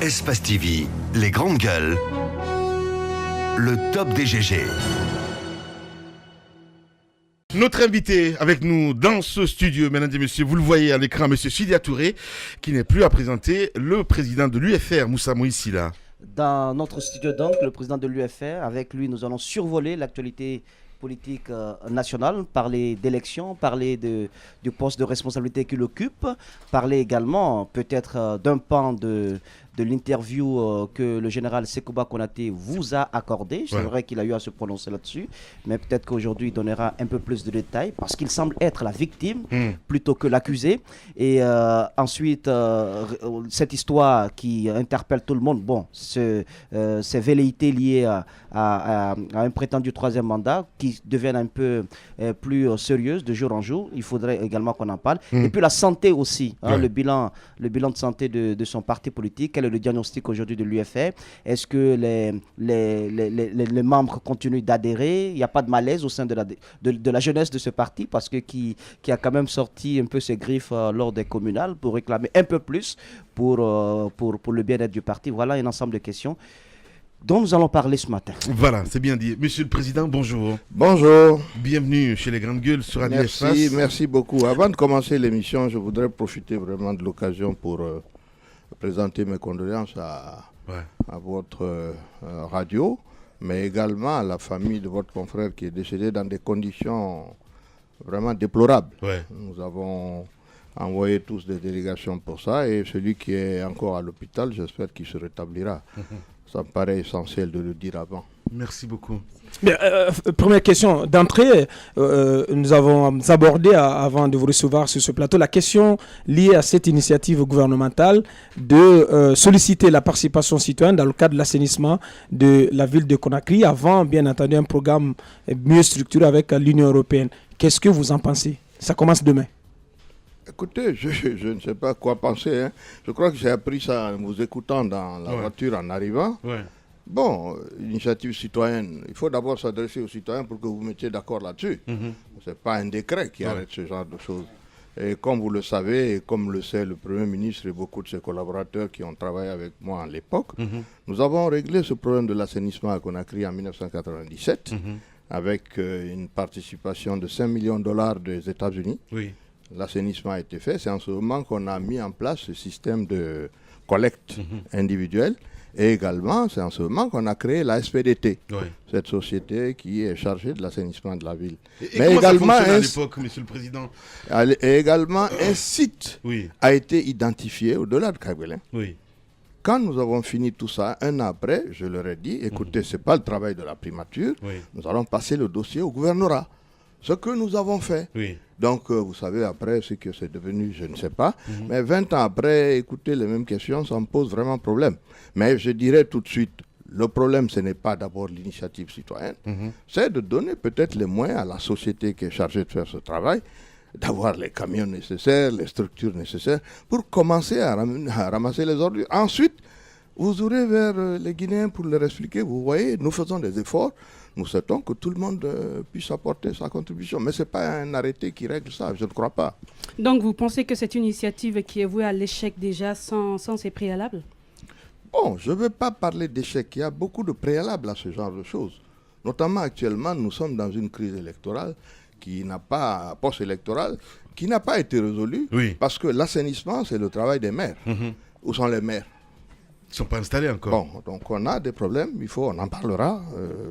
Espace TV, les grandes gueules, le top des GG. Notre invité avec nous dans ce studio, mesdames et messieurs, vous le voyez à l'écran, monsieur Sidya Touré, qui n'est plus à présenter, le président de l'UFR, Moussa Moïsila. Dans notre studio donc, le président de l'UFR, avec lui nous allons survoler l'actualité politique nationale, parler d'élections, parler du poste de responsabilité qu'il occupe, parler également peut-être d'un pan de l'interview que le général Sekouba Konaté vous a accordé. C'est vrai qu'il a eu à se prononcer là-dessus, mais peut-être qu'aujourd'hui il donnera un peu plus de détails parce qu'il semble être la victime plutôt que l'accusé. Et ensuite, cette histoire qui interpelle tout le monde, bon, ces velléités liées à un prétendu troisième mandat qui deviennent un peu plus sérieuses de jour en jour. Il faudrait également qu'on en parle. Et puis la santé aussi, le bilan de santé de son parti politique. Quel est le diagnostic aujourd'hui de l'UFR? Est-ce que les membres continuent d'adhérer? Il n'y a pas de malaise au sein de la jeunesse de ce parti parce que qui a quand même sorti un peu ses griffes lors des communales pour réclamer un peu plus pour le bien-être du parti. Voilà un ensemble de questions dont nous allons parler ce matin. Voilà, c'est bien dit. Monsieur le Président, bonjour. Bonjour. Bienvenue chez les Grandes Gueules sur Radio Espace. Merci beaucoup. Avant de commencer l'émission, je voudrais profiter vraiment de l'occasion pour présenter mes condoléances à votre radio, mais également à la famille de votre confrère qui est décédé dans des conditions vraiment déplorables. Nous avons envoyé tous des délégations pour ça et celui qui est encore à l'hôpital, j'espère qu'il se rétablira. Ça me paraît essentiel de le dire avant. Merci beaucoup. Bien, première question d'entrée, nous avons abordé avant de vous recevoir sur ce plateau la question liée à cette initiative gouvernementale de solliciter la participation citoyenne dans le cadre de l'assainissement de la ville de Conakry avant bien entendu un programme mieux structuré avec l'Union européenne. Qu'est-ce que vous en pensez? Ça commence demain. Écoutez, je ne sais pas quoi penser. Je crois que j'ai appris ça en vous écoutant dans la voiture en arrivant. Bon, initiative citoyenne, il faut d'abord s'adresser aux citoyens pour que vous mettiez d'accord là-dessus. Ce n'est pas un décret qui arrête ce genre de choses. Et comme vous le savez, et comme le sait le Premier ministre et beaucoup de ses collaborateurs qui ont travaillé avec moi à l'époque, nous avons réglé ce problème de l'assainissement à Conakry en 1997 avec une participation de 5 millions de dollars des États-Unis. L'assainissement a été fait. C'est en ce moment qu'on a mis en place ce système de collecte individuelle. Et également, c'est en ce moment qu'on a créé la SPDT, cette société qui est chargée de l'assainissement de la ville. Et mais également, ça à l'époque, Monsieur le Président? Et également, un site a été identifié au-delà de Kagbelin. Quand nous avons fini tout ça, un an après, je leur ai dit, écoutez, ce n'est pas le travail de la primature, nous allons passer le dossier au gouvernorat. Ce que nous avons fait. Donc, vous savez, après, ce que c'est devenu, je ne sais pas. Mais 20 ans après, écoutez, les mêmes questions, ça me pose vraiment problème. Mais je dirais tout de suite, le problème, ce n'est pas d'abord l'initiative citoyenne. C'est de donner peut-être les moyens à la société qui est chargée de faire ce travail, d'avoir les camions nécessaires, les structures nécessaires, pour commencer à ramasser les ordures. Ensuite, vous aurez vers les Guinéens pour leur expliquer, vous voyez, nous faisons des efforts. Nous souhaitons que tout le monde puisse apporter sa contribution. Mais ce n'est pas un arrêté qui règle ça, je ne crois pas. Donc vous pensez que c'est une initiative qui est vouée à l'échec déjà sans ces préalables? Bon, je ne veux pas parler d'échec. Il y a beaucoup de préalables à ce genre de choses. Notamment actuellement, nous sommes dans une crise électorale qui n'a pas, post-électorale, qui n'a pas été résolue. Parce que l'assainissement, c'est le travail des maires. Où sont les maires? Ils ne sont pas installés encore. Bon, donc on a des problèmes, on en parlera,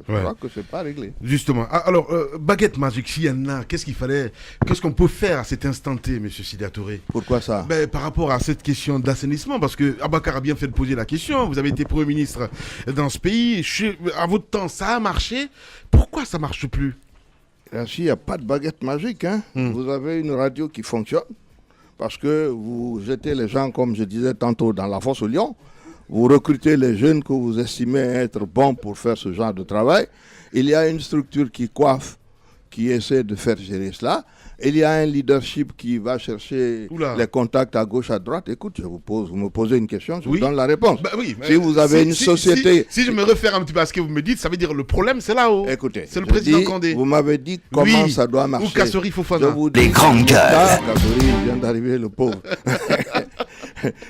je crois que ce n'est pas réglé. Justement. Alors, baguette magique, s'il y en a, qu'est-ce qu'on peut faire à cet instant T, M. Sidya Touré? Pourquoi ça? Par rapport à cette question d'assainissement, parce que Abakar a bien fait de poser la question, vous avez été Premier ministre dans ce pays, à votre temps, ça a marché, pourquoi ça ne marche plus? Ainsi, il n'y a pas de baguette magique, Vous avez une radio qui fonctionne, parce que vous jetez les gens, comme je disais tantôt, dans la fosse au lion. Vous recrutez les jeunes que vous estimez être bons pour faire ce genre de travail. Il y a une structure qui coiffe, qui essaie de faire gérer cela. Il y a un leadership qui va chercher les contacts à gauche, à droite. Écoute, vous me posez une question, je vous donne la réponse. Si vous avez une société... Si je me réfère un petit peu à ce que vous me dites, ça veut dire le problème, c'est là-haut. Écoutez, c'est le président Kandé. Vous m'avez dit comment ça doit marcher. Ou Kassori Fofana. Les grandes gueules. Kassori vient d'arriver, le pauvre.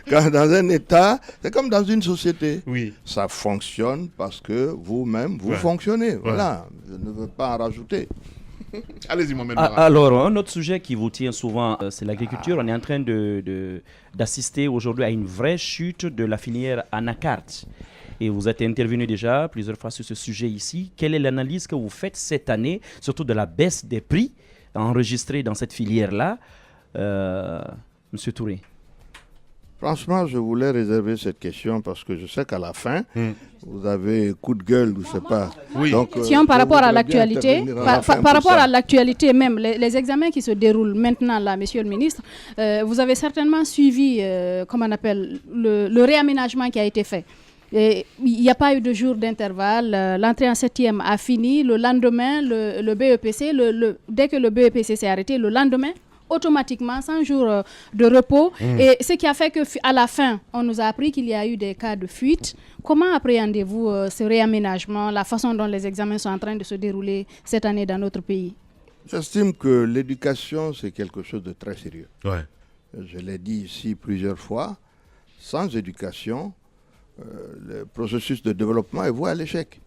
Dans un État, c'est comme dans une société. Oui. Ça fonctionne parce que vous-même, vous fonctionnez. Voilà, je ne veux pas en rajouter. Allez-y, Mohamed. Alors, un autre sujet qui vous tient souvent, c'est l'agriculture. On est en train d'assister aujourd'hui à une vraie chute de la filière Anacart. Et vous êtes intervenu déjà plusieurs fois sur ce sujet ici. Quelle est l'analyse que vous faites cette année, surtout de la baisse des prix enregistrés dans cette filière-là, Monsieur Touré? Franchement, je voulais réserver cette question parce que je sais qu'à la fin, vous avez coup de gueule, je ne sais pas. Oui. Donc, par rapport à l'actualité, par rapport à l'actualité même, les examens qui se déroulent maintenant là, Monsieur le Ministre, vous avez certainement suivi, comment on appelle, le réaménagement qui a été fait. Il n'y a pas eu de jour d'intervalle. L'entrée en 7e a fini. Le lendemain, le BEPC, dès que le BEPC s'est arrêté, le lendemain, automatiquement, 100 jours de repos. Et ce qui a fait qu'à la fin, on nous a appris qu'il y a eu des cas de fuite. Comment appréhendez-vous ce réaménagement, la façon dont les examens sont en train de se dérouler cette année dans notre pays? J'estime que l'éducation, c'est quelque chose de très sérieux. Ouais. Je l'ai dit ici plusieurs fois. Sans éducation, le processus de développement est voué à l'échec.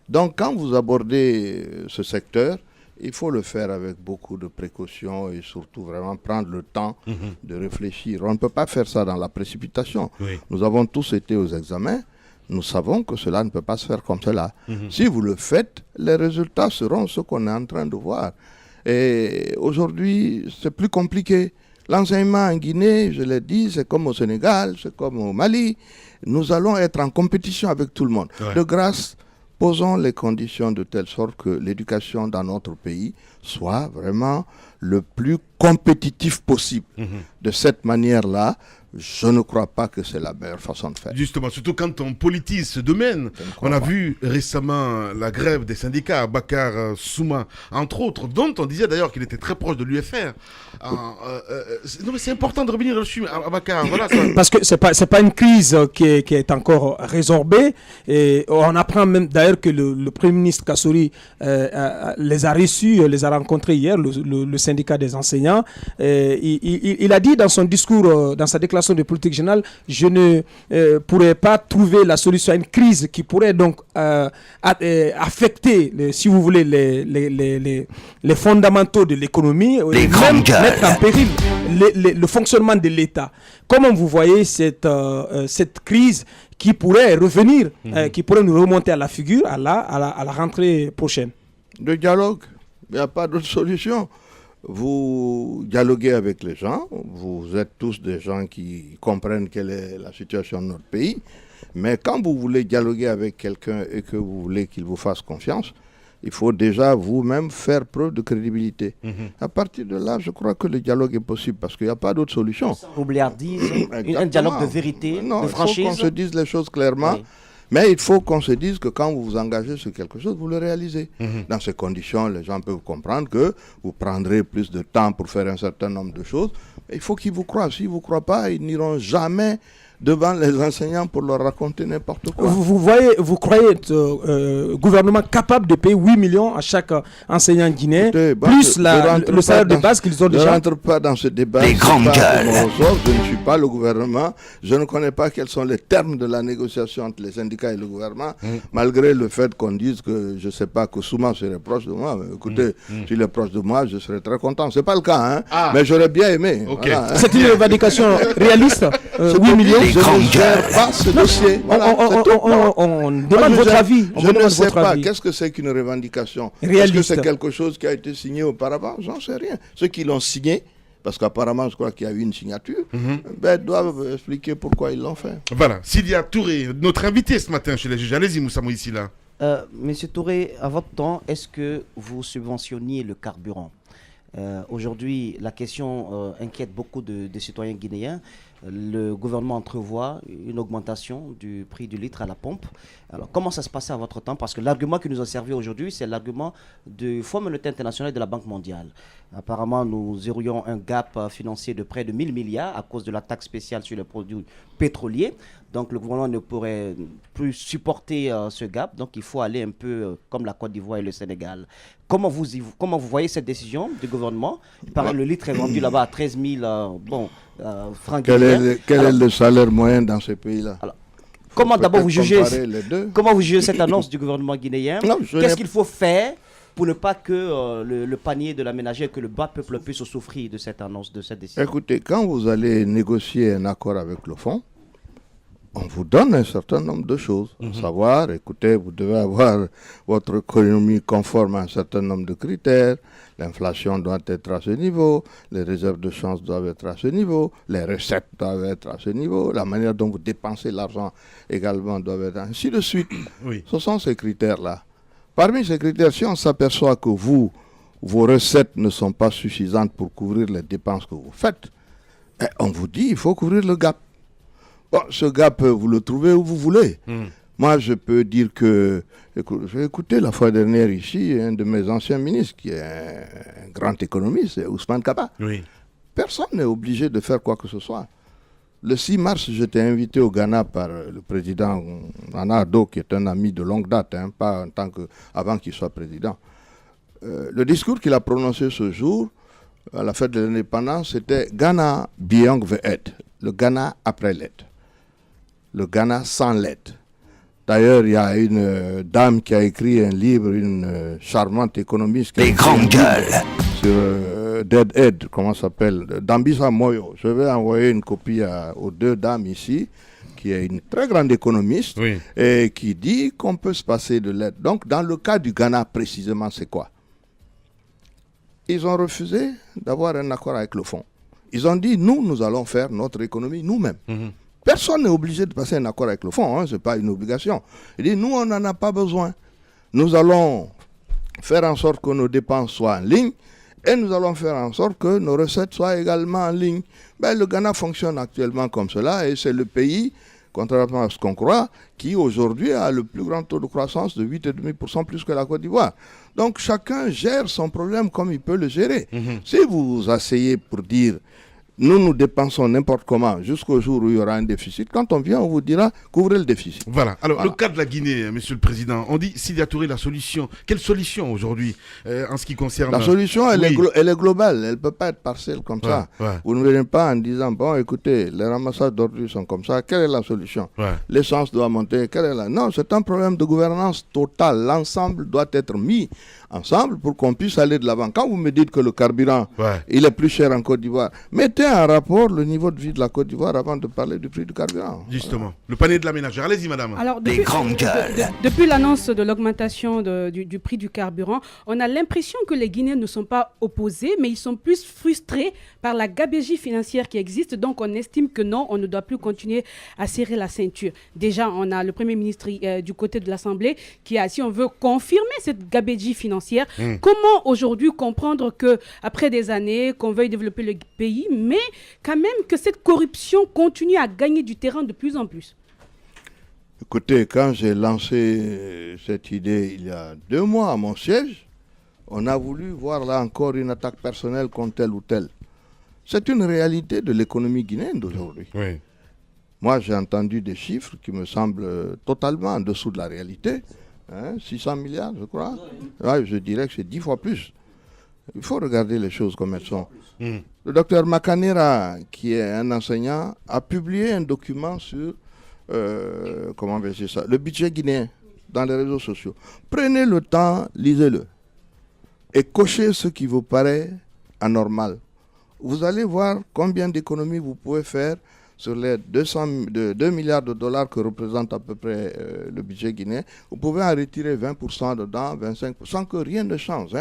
Donc, quand vous abordez ce secteur, il faut le faire avec beaucoup de précautions et surtout vraiment prendre le temps de réfléchir. On ne peut pas faire ça dans la précipitation. Oui. Nous avons tous été aux examens. Nous savons que cela ne peut pas se faire comme cela. Si vous le faites, les résultats seront ce qu'on est en train de voir. Et aujourd'hui, c'est plus compliqué. L'enseignement en Guinée, je l'ai dit, c'est comme au Sénégal, c'est comme au Mali. Nous allons être en compétition avec tout le monde. Ouais. De grâce, posons les conditions de telle sorte que l'éducation dans notre pays soit vraiment le plus compétitif possible. De cette manière-là, je ne crois pas que c'est la meilleure façon de faire. Justement, surtout quand on politise ce domaine. On a vu récemment la grève des syndicats, Bakar Souma, entre autres, dont on disait d'ailleurs qu'il était très proche de l'UFR. Non mais c'est important de revenir dessus, Bakar. Voilà, parce que c'est pas une crise qui est encore résorbée. Et on apprend même d'ailleurs que le Premier ministre Kassouri les a reçus, les a rencontrés hier, le syndicat des enseignants. Il a dit dans son discours, dans sa déclaration de politique générale, je ne pourrais pas trouver la solution à une crise qui pourrait donc affecter, si vous voulez, les fondamentaux de l'économie, et même mettre en péril le fonctionnement de l'État. Comment vous voyez cette crise qui pourrait revenir, qui pourrait nous remonter à la figure à la rentrée prochaine? Le dialogue, il n'y a pas d'autre solution. Vous dialoguez avec les gens, vous êtes tous des gens qui comprennent quelle est la situation de notre pays, mais quand vous voulez dialoguer avec quelqu'un et que vous voulez qu'il vous fasse confiance, il faut déjà vous-même faire preuve de crédibilité. À partir de là, je crois que le dialogue est possible parce qu'il n'y a pas d'autre solution. Roublardise, un dialogue de vérité, de franchise. Il faut qu'on se dise les choses clairement. Oui. Mais il faut qu'on se dise que quand vous vous engagez sur quelque chose, vous le réalisez. Dans ces conditions, les gens peuvent comprendre que vous prendrez plus de temps pour faire un certain nombre de choses. Mais il faut qu'ils vous croient. S'ils ne vous croient pas, ils n'iront jamais devant les enseignants pour leur raconter n'importe quoi. Vous croyez être gouvernement capable de payer 8 millions à chaque enseignant guinéen, écoutez, plus le salaire de base qu'ils ont déjà? Je ne rentre pas dans ce débat. Les grandes gueules. Je ne suis pas le gouvernement. Je ne connais pas quels sont les termes de la négociation entre les syndicats et le gouvernement, malgré le fait qu'on dise que, je ne sais pas, que Souma serait proche de moi. Mais écoutez, s'il est proche de moi, je serais très content. Ce n'est pas le cas, mais j'aurais bien aimé. Okay. Voilà, c'est une revendication réaliste, 8 millions. Je ne gère pas ce dossier. Voilà, on demande votre avis. Je ne sais pas. Qu'est-ce que c'est qu'une revendication? Est-ce que c'est quelque chose qui a été signé auparavant? J'en sais rien. Ceux qui l'ont signé, parce qu'apparemment, je crois qu'il y a eu une signature, doivent expliquer pourquoi ils l'ont fait. Voilà. Sidia Touré, notre invité ce matin chez les juges. Allez-y, Moussa Moïsi, là. Monsieur Touré, à votre temps, est-ce que vous subventionniez le carburant? Aujourd'hui, la question inquiète beaucoup de citoyens guinéens. Le gouvernement entrevoit une augmentation du prix du litre à la pompe. Alors, comment ça se passait à votre temps? Parce que l'argument qui nous a servi aujourd'hui, c'est l'argument du Fonds monétaire international et de la Banque mondiale. Apparemment, nous aurions un gap financier de près de 1000 milliards à cause de la taxe spéciale sur les produits pétroliers. Donc le gouvernement ne pourrait plus supporter ce gap. Donc il faut aller un peu comme la Côte d'Ivoire et le Sénégal. Comment vous voyez cette décision du gouvernement? Il paraît le litre est vendu là-bas à 13 000 francs. Quel est le salaire moyen dans ce pays-là? Comment d'abord vous jugez cette annonce du gouvernement guinéen? Qu'est-ce qu'il faut faire pour ne pas que le panier de la ménagère, que le bas peuple puisse souffrir de cette annonce, de cette décision? Écoutez, quand vous allez négocier un accord avec le fonds, on vous donne un certain nombre de choses. À savoir, écoutez, vous devez avoir votre économie conforme à un certain nombre de critères. L'inflation doit être à ce niveau, les réserves de change doivent être à ce niveau, les recettes doivent être à ce niveau, la manière dont vous dépensez l'argent également doit être ainsi de suite. Oui. Ce sont ces critères-là. Parmi ces critères, si on s'aperçoit que vos recettes ne sont pas suffisantes pour couvrir les dépenses que vous faites, on vous dit qu'il faut couvrir le gap. Bon, ce gap, vous le trouvez où vous voulez. Moi, je peux dire que... J'ai écouté la fois dernière ici un de mes anciens ministres, qui est un grand économiste, c'est Ousmane Kaba. Oui. Personne n'est obligé de faire quoi que ce soit. Le 6 mars, j'étais invité au Ghana par le président Nana Addo, qui est un ami de longue date, pas avant qu'il soit président. Le discours qu'il a prononcé ce jour, à la fête de l'indépendance, c'était « Ghana beyond the aid », le Ghana après l'aide. Le Ghana sans l'aide. D'ailleurs, il y a une dame qui a écrit un livre, une charmante économiste. Les grandes gueules. Sur Dead Aid, comment ça s'appelle, Dambisa Moyo. Je vais envoyer une copie aux deux dames ici, qui est une très grande économiste, et qui dit qu'on peut se passer de l'aide. Donc, dans le cas du Ghana, précisément, c'est quoi? Ils ont refusé d'avoir un accord avec le fonds. Ils ont dit, nous allons faire notre économie nous-mêmes. Personne n'est obligé de passer un accord avec le fonds, ce n'est pas une obligation. Il dit, nous, on n'en a pas besoin. Nous allons faire en sorte que nos dépenses soient en ligne et nous allons faire en sorte que nos recettes soient également en ligne. Le Ghana fonctionne actuellement comme cela et c'est le pays, contrairement à ce qu'on croit, qui aujourd'hui a le plus grand taux de croissance de 8,5% plus que la Côte d'Ivoire. Donc chacun gère son problème comme il peut le gérer. Si vous vous asseyez pour dire... Nous dépensons n'importe comment jusqu'au jour où il y aura un déficit. Quand on vient, on vous dira couvrez le déficit. Voilà. Alors, le cas de la Guinée, Monsieur le Président, on dit Sidia Touré, la solution. Quelle solution aujourd'hui en ce qui concerne... La solution, elle est globale. Elle ne peut pas être partielle comme ça. Vous ne venez pas en disant, bon, écoutez, les ramassages d'ordures sont comme ça. Quelle est la solution? L'essence doit monter. Non, c'est un problème de gouvernance totale. L'ensemble doit être mis ensemble pour qu'on puisse aller de l'avant. Quand vous me dites que le carburant, il est plus cher en Côte d'Ivoire, mettez en rapport le niveau de vie de la Côte d'Ivoire avant de parler du prix du carburant. Justement, le panier de la ménagère. Allez-y, madame. Alors, depuis l'annonce de l'augmentation du prix du carburant, on a l'impression que les Guinéens ne sont pas opposés, mais ils sont plus frustrés par la gabegie financière qui existe. Donc, on estime que non, on ne doit plus continuer à serrer la ceinture. Déjà, on a le Premier ministre du côté de l'Assemblée qui a, si on veut, confirmer cette gabegie financière. Comment aujourd'hui comprendre qu'après des années, qu'on veuille développer le pays, mais quand même que cette corruption continue à gagner du terrain de plus en plus? Écoutez, quand j'ai lancé cette idée il y a 2 mois à mon siège, on a voulu voir là encore une attaque personnelle contre tel ou tel. C'est une réalité de l'économie guinéenne d'aujourd'hui. Moi, j'ai entendu des chiffres qui me semblent totalement en dessous de la réalité. 600 milliards, je crois. Je dirais que c'est 10 fois plus. Il faut regarder les choses comme elles sont. Le docteur Makanera, qui est un enseignant, a publié un document sur le budget guinéen dans les réseaux sociaux. Prenez le temps, lisez-le. Et cochez ce qui vous paraît anormal. Vous allez voir combien d'économies vous pouvez faire sur les 2 milliards de dollars que représente à peu près le budget guinéen. Vous pouvez en retirer 20% dedans, 25%, sans que rien ne change.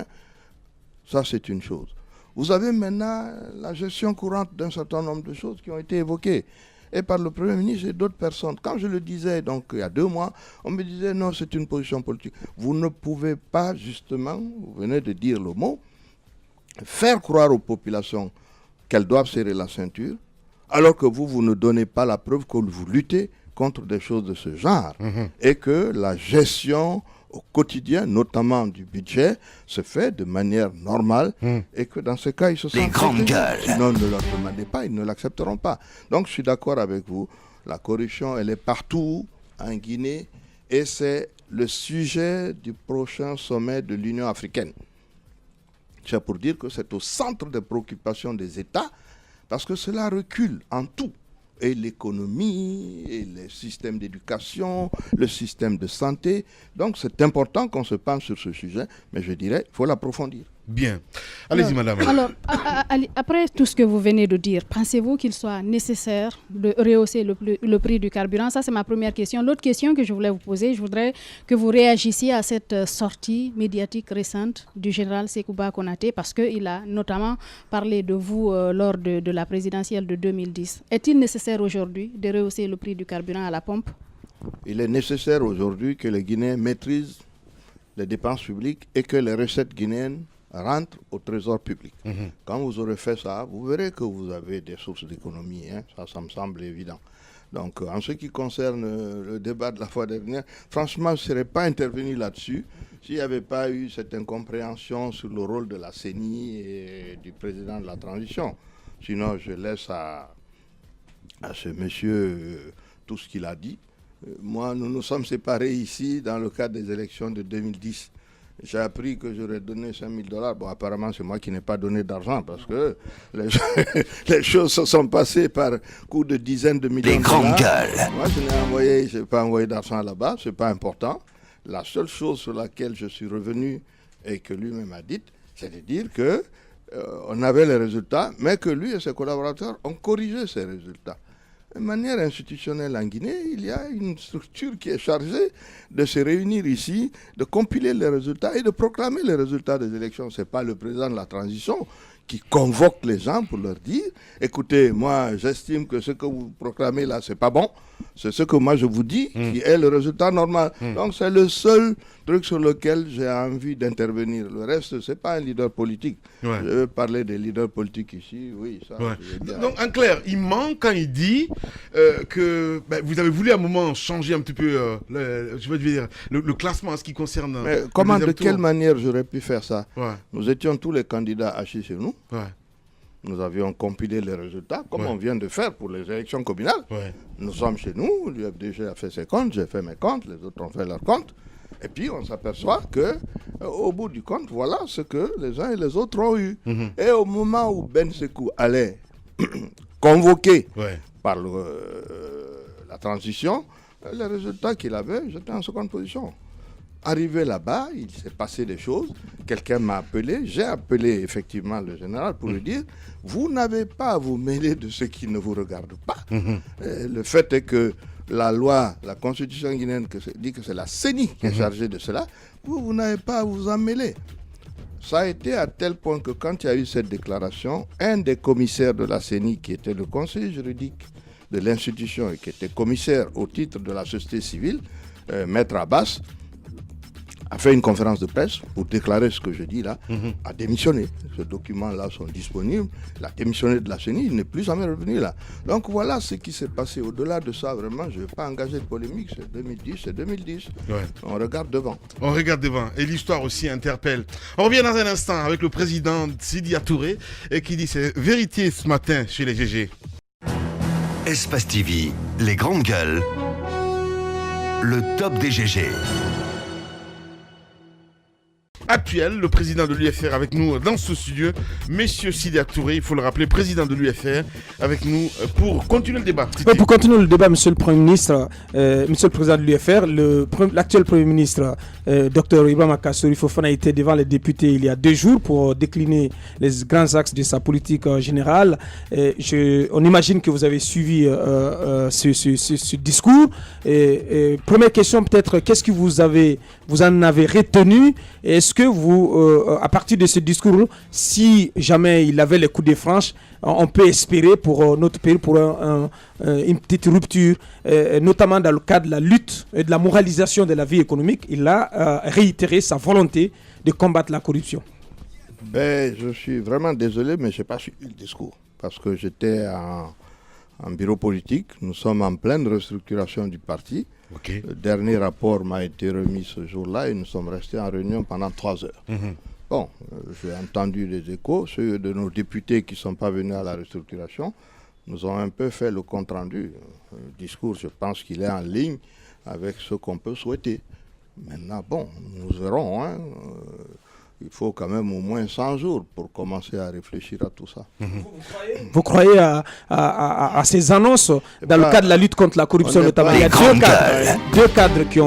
Ça, c'est une chose. Vous avez maintenant la gestion courante d'un certain nombre de choses qui ont été évoquées. Et par le Premier ministre et d'autres personnes. Quand je le disais, donc, il y a 2 mois, on me disait non, c'est une position politique. Vous ne pouvez pas, justement, vous venez de dire le mot, faire croire aux populations qu'elles doivent serrer la ceinture, alors que vous ne donnez pas la preuve que vous luttez contre des choses de ce genre. Et que la gestion au quotidien, notamment du budget, se fait de manière normale et que dans ce cas, ils se sentent... Les grandes gueules. Sinon, ne leur demandez pas, ils ne l'accepteront pas. Donc, je suis d'accord avec vous. La corruption, elle est partout en Guinée et c'est le sujet du prochain sommet de l'Union africaine. C'est pour dire que c'est au centre des préoccupations des États parce que cela recule en tout. Et l'économie, et les systèmes d'éducation, le système de santé. Donc c'est important qu'on se penche sur ce sujet, mais je dirais qu'il faut l'approfondir. Bien. Allez-y, madame. Alors, après tout ce que vous venez de dire, pensez-vous qu'il soit nécessaire de rehausser le prix du carburant? Ça, c'est ma première question. L'autre question que je voulais vous poser, je voudrais que vous réagissiez à cette sortie médiatique récente du général Sekouba Konaté, parce qu'il a notamment parlé de vous lors de la présidentielle de 2010. Est-il nécessaire aujourd'hui de rehausser le prix du carburant à la pompe? Il est nécessaire aujourd'hui que les Guinéens maîtrisent les dépenses publiques et que les recettes guinéennes rentre au trésor public. Quand vous aurez fait ça, vous verrez que vous avez des sources d'économie. Ça me semble évident. Donc, en ce qui concerne le débat de la fois dernière, franchement, je ne serais pas intervenu là-dessus s'il n'y avait pas eu cette incompréhension sur le rôle de la CENI et du président de la transition. Sinon, je laisse à ce monsieur tout ce qu'il a dit. Moi, nous nous sommes séparés ici dans le cadre des élections de 2010. J'ai appris que j'aurais donné $5,000. Bon, apparemment, c'est moi qui n'ai pas donné d'argent parce que les choses se sont passées par coup de dizaines de millions de dollars. Les grandes gueules. Moi, je n'ai pas envoyé d'argent là-bas, ce n'est pas important. La seule chose sur laquelle je suis revenu et que lui-même a dit, c'est de dire qu'on avait les résultats, mais que lui et ses collaborateurs ont corrigé ces résultats. De manière institutionnelle en Guinée, il y a une structure qui est chargée de se réunir ici, de compiler les résultats et de proclamer les résultats des élections. Ce n'est pas le président de la transition qui convoque les gens pour leur dire « Écoutez, moi j'estime que ce que vous proclamez là, c'est pas bon. C'est ce que moi je vous dis qui est le résultat normal. » Donc c'est le seul truc sur lequel j'ai envie d'intervenir. Le reste, ce n'est pas un leader politique. Ouais. Je veux parler des leaders politiques ici, oui. Ça, donc en clair, il ment quand il dit que vous avez voulu à un moment changer un petit peu le classement en ce qui concerne... Mais comment, de quelle manière j'aurais pu faire ça? Nous étions tous les candidats assis chez nous. Nous avions compilé les résultats, comme on vient de faire pour les élections communales. Nous sommes chez nous, l'UFDG a fait ses comptes, j'ai fait mes comptes, les autres ont fait leurs comptes. Et puis on s'aperçoit qu'au bout du compte, voilà ce que les uns et les autres ont eu. Et au moment où Ben Sekou allait convoqué par la transition, les résultats qu'il avait, j'étais en seconde position. Arrivé là-bas, il s'est passé des choses. Quelqu'un m'a appelé. J'ai appelé effectivement le général pour lui dire « Vous n'avez pas à vous mêler de ce qui ne vous regarde pas. Le fait est que la loi, la constitution guinéenne dit que c'est la CENI qui est chargée de cela. Vous n'avez pas à vous en mêler. » Ça a été à tel point que quand il y a eu cette déclaration, un des commissaires de la CENI, qui était le conseiller juridique de l'institution et qui était commissaire au titre de la société civile, Maître Abbas, a fait une conférence de presse pour déclarer ce que je dis là, a démissionné. Ces documents-là sont disponibles. Il a démissionné de la CENI, il n'est plus jamais revenu là. Donc voilà ce qui s'est passé. Au-delà de ça, vraiment, je ne vais pas engager de polémique. C'est 2010, c'est 2010. On regarde devant. On regarde devant. Et l'histoire aussi interpelle. On revient dans un instant avec le président Sidya Touré et qui dit c'est vérité ce matin chez les GG. Espace TV, les grandes gueules, le top des GG. Actuel, le président de l'UFR avec nous dans ce studio, Monsieur Sidya Touré, il faut le rappeler, président de l'UFR avec nous pour continuer le débat. Pour continuer le débat, Monsieur le Premier ministre, Monsieur le président de l'UFR, l'actuel Premier ministre, Dr Ibrahima Kassory Fofana, était devant les députés il y a 2 jours pour décliner les grands axes de sa politique générale. On imagine que vous avez suivi ce discours. Première question peut-être, qu'est-ce que vous en avez retenu? Est-ce que vous, à partir de ce discours, si jamais il avait les coups de franche, on peut espérer pour notre pays, pour une petite rupture, notamment dans le cadre de la lutte et de la moralisation de la vie économique. Il a réitéré sa volonté de combattre la corruption. Je suis vraiment désolé, mais je n'ai pas suivi le discours, parce que j'étais en bureau politique. Nous sommes en pleine restructuration du parti. Le dernier rapport m'a été remis ce jour-là et nous sommes restés en réunion pendant 3 heures. Bon, j'ai entendu les échos, ceux de nos députés qui ne sont pas venus à la restructuration nous ont un peu fait le compte-rendu. Le discours, je pense qu'il est en ligne avec ce qu'on peut souhaiter. Maintenant, bon, nous verrons. Il faut quand même au moins 100 jours pour commencer à réfléchir à tout ça. Vous croyez à ces annonces dans le cadre de la lutte contre la corruption notamment? Il y a deux cadres qui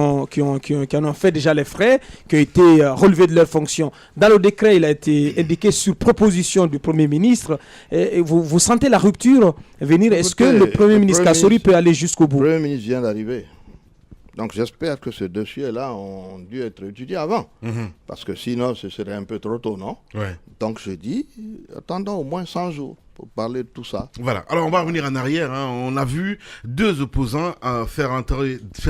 en ont fait déjà les frais, qui ont été relevés de leurs fonctions. Dans le décret, il a été indiqué sur proposition du Premier ministre. Et vous sentez la rupture venir? Est-ce que le Premier ministre Kassori peut aller jusqu'au bout? Le Premier ministre vient d'arriver. Donc j'espère que ces dossiers-là ont dû être étudiés avant. Parce que sinon, ce serait un peu trop tôt, non? Donc je dis, attendons au moins 100 jours pour parler de tout ça. Voilà. Alors on va revenir en arrière. On a vu deux opposants faire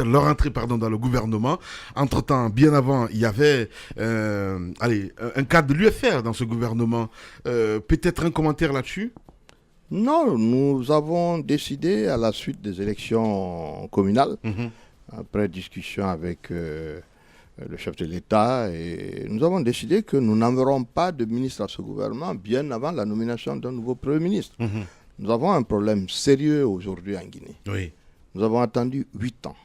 leur entrée dans le gouvernement. Entre-temps, bien avant, il y avait un cadre de l'UFR dans ce gouvernement. Peut-être un commentaire là-dessus? Non, nous avons décidé à la suite des élections communales, après discussion avec le chef de l'État, et nous avons décidé que nous n'enverrons pas de ministre à ce gouvernement bien avant la nomination d'un nouveau Premier ministre. Nous avons un problème sérieux aujourd'hui en Guinée. Nous avons attendu 8 ans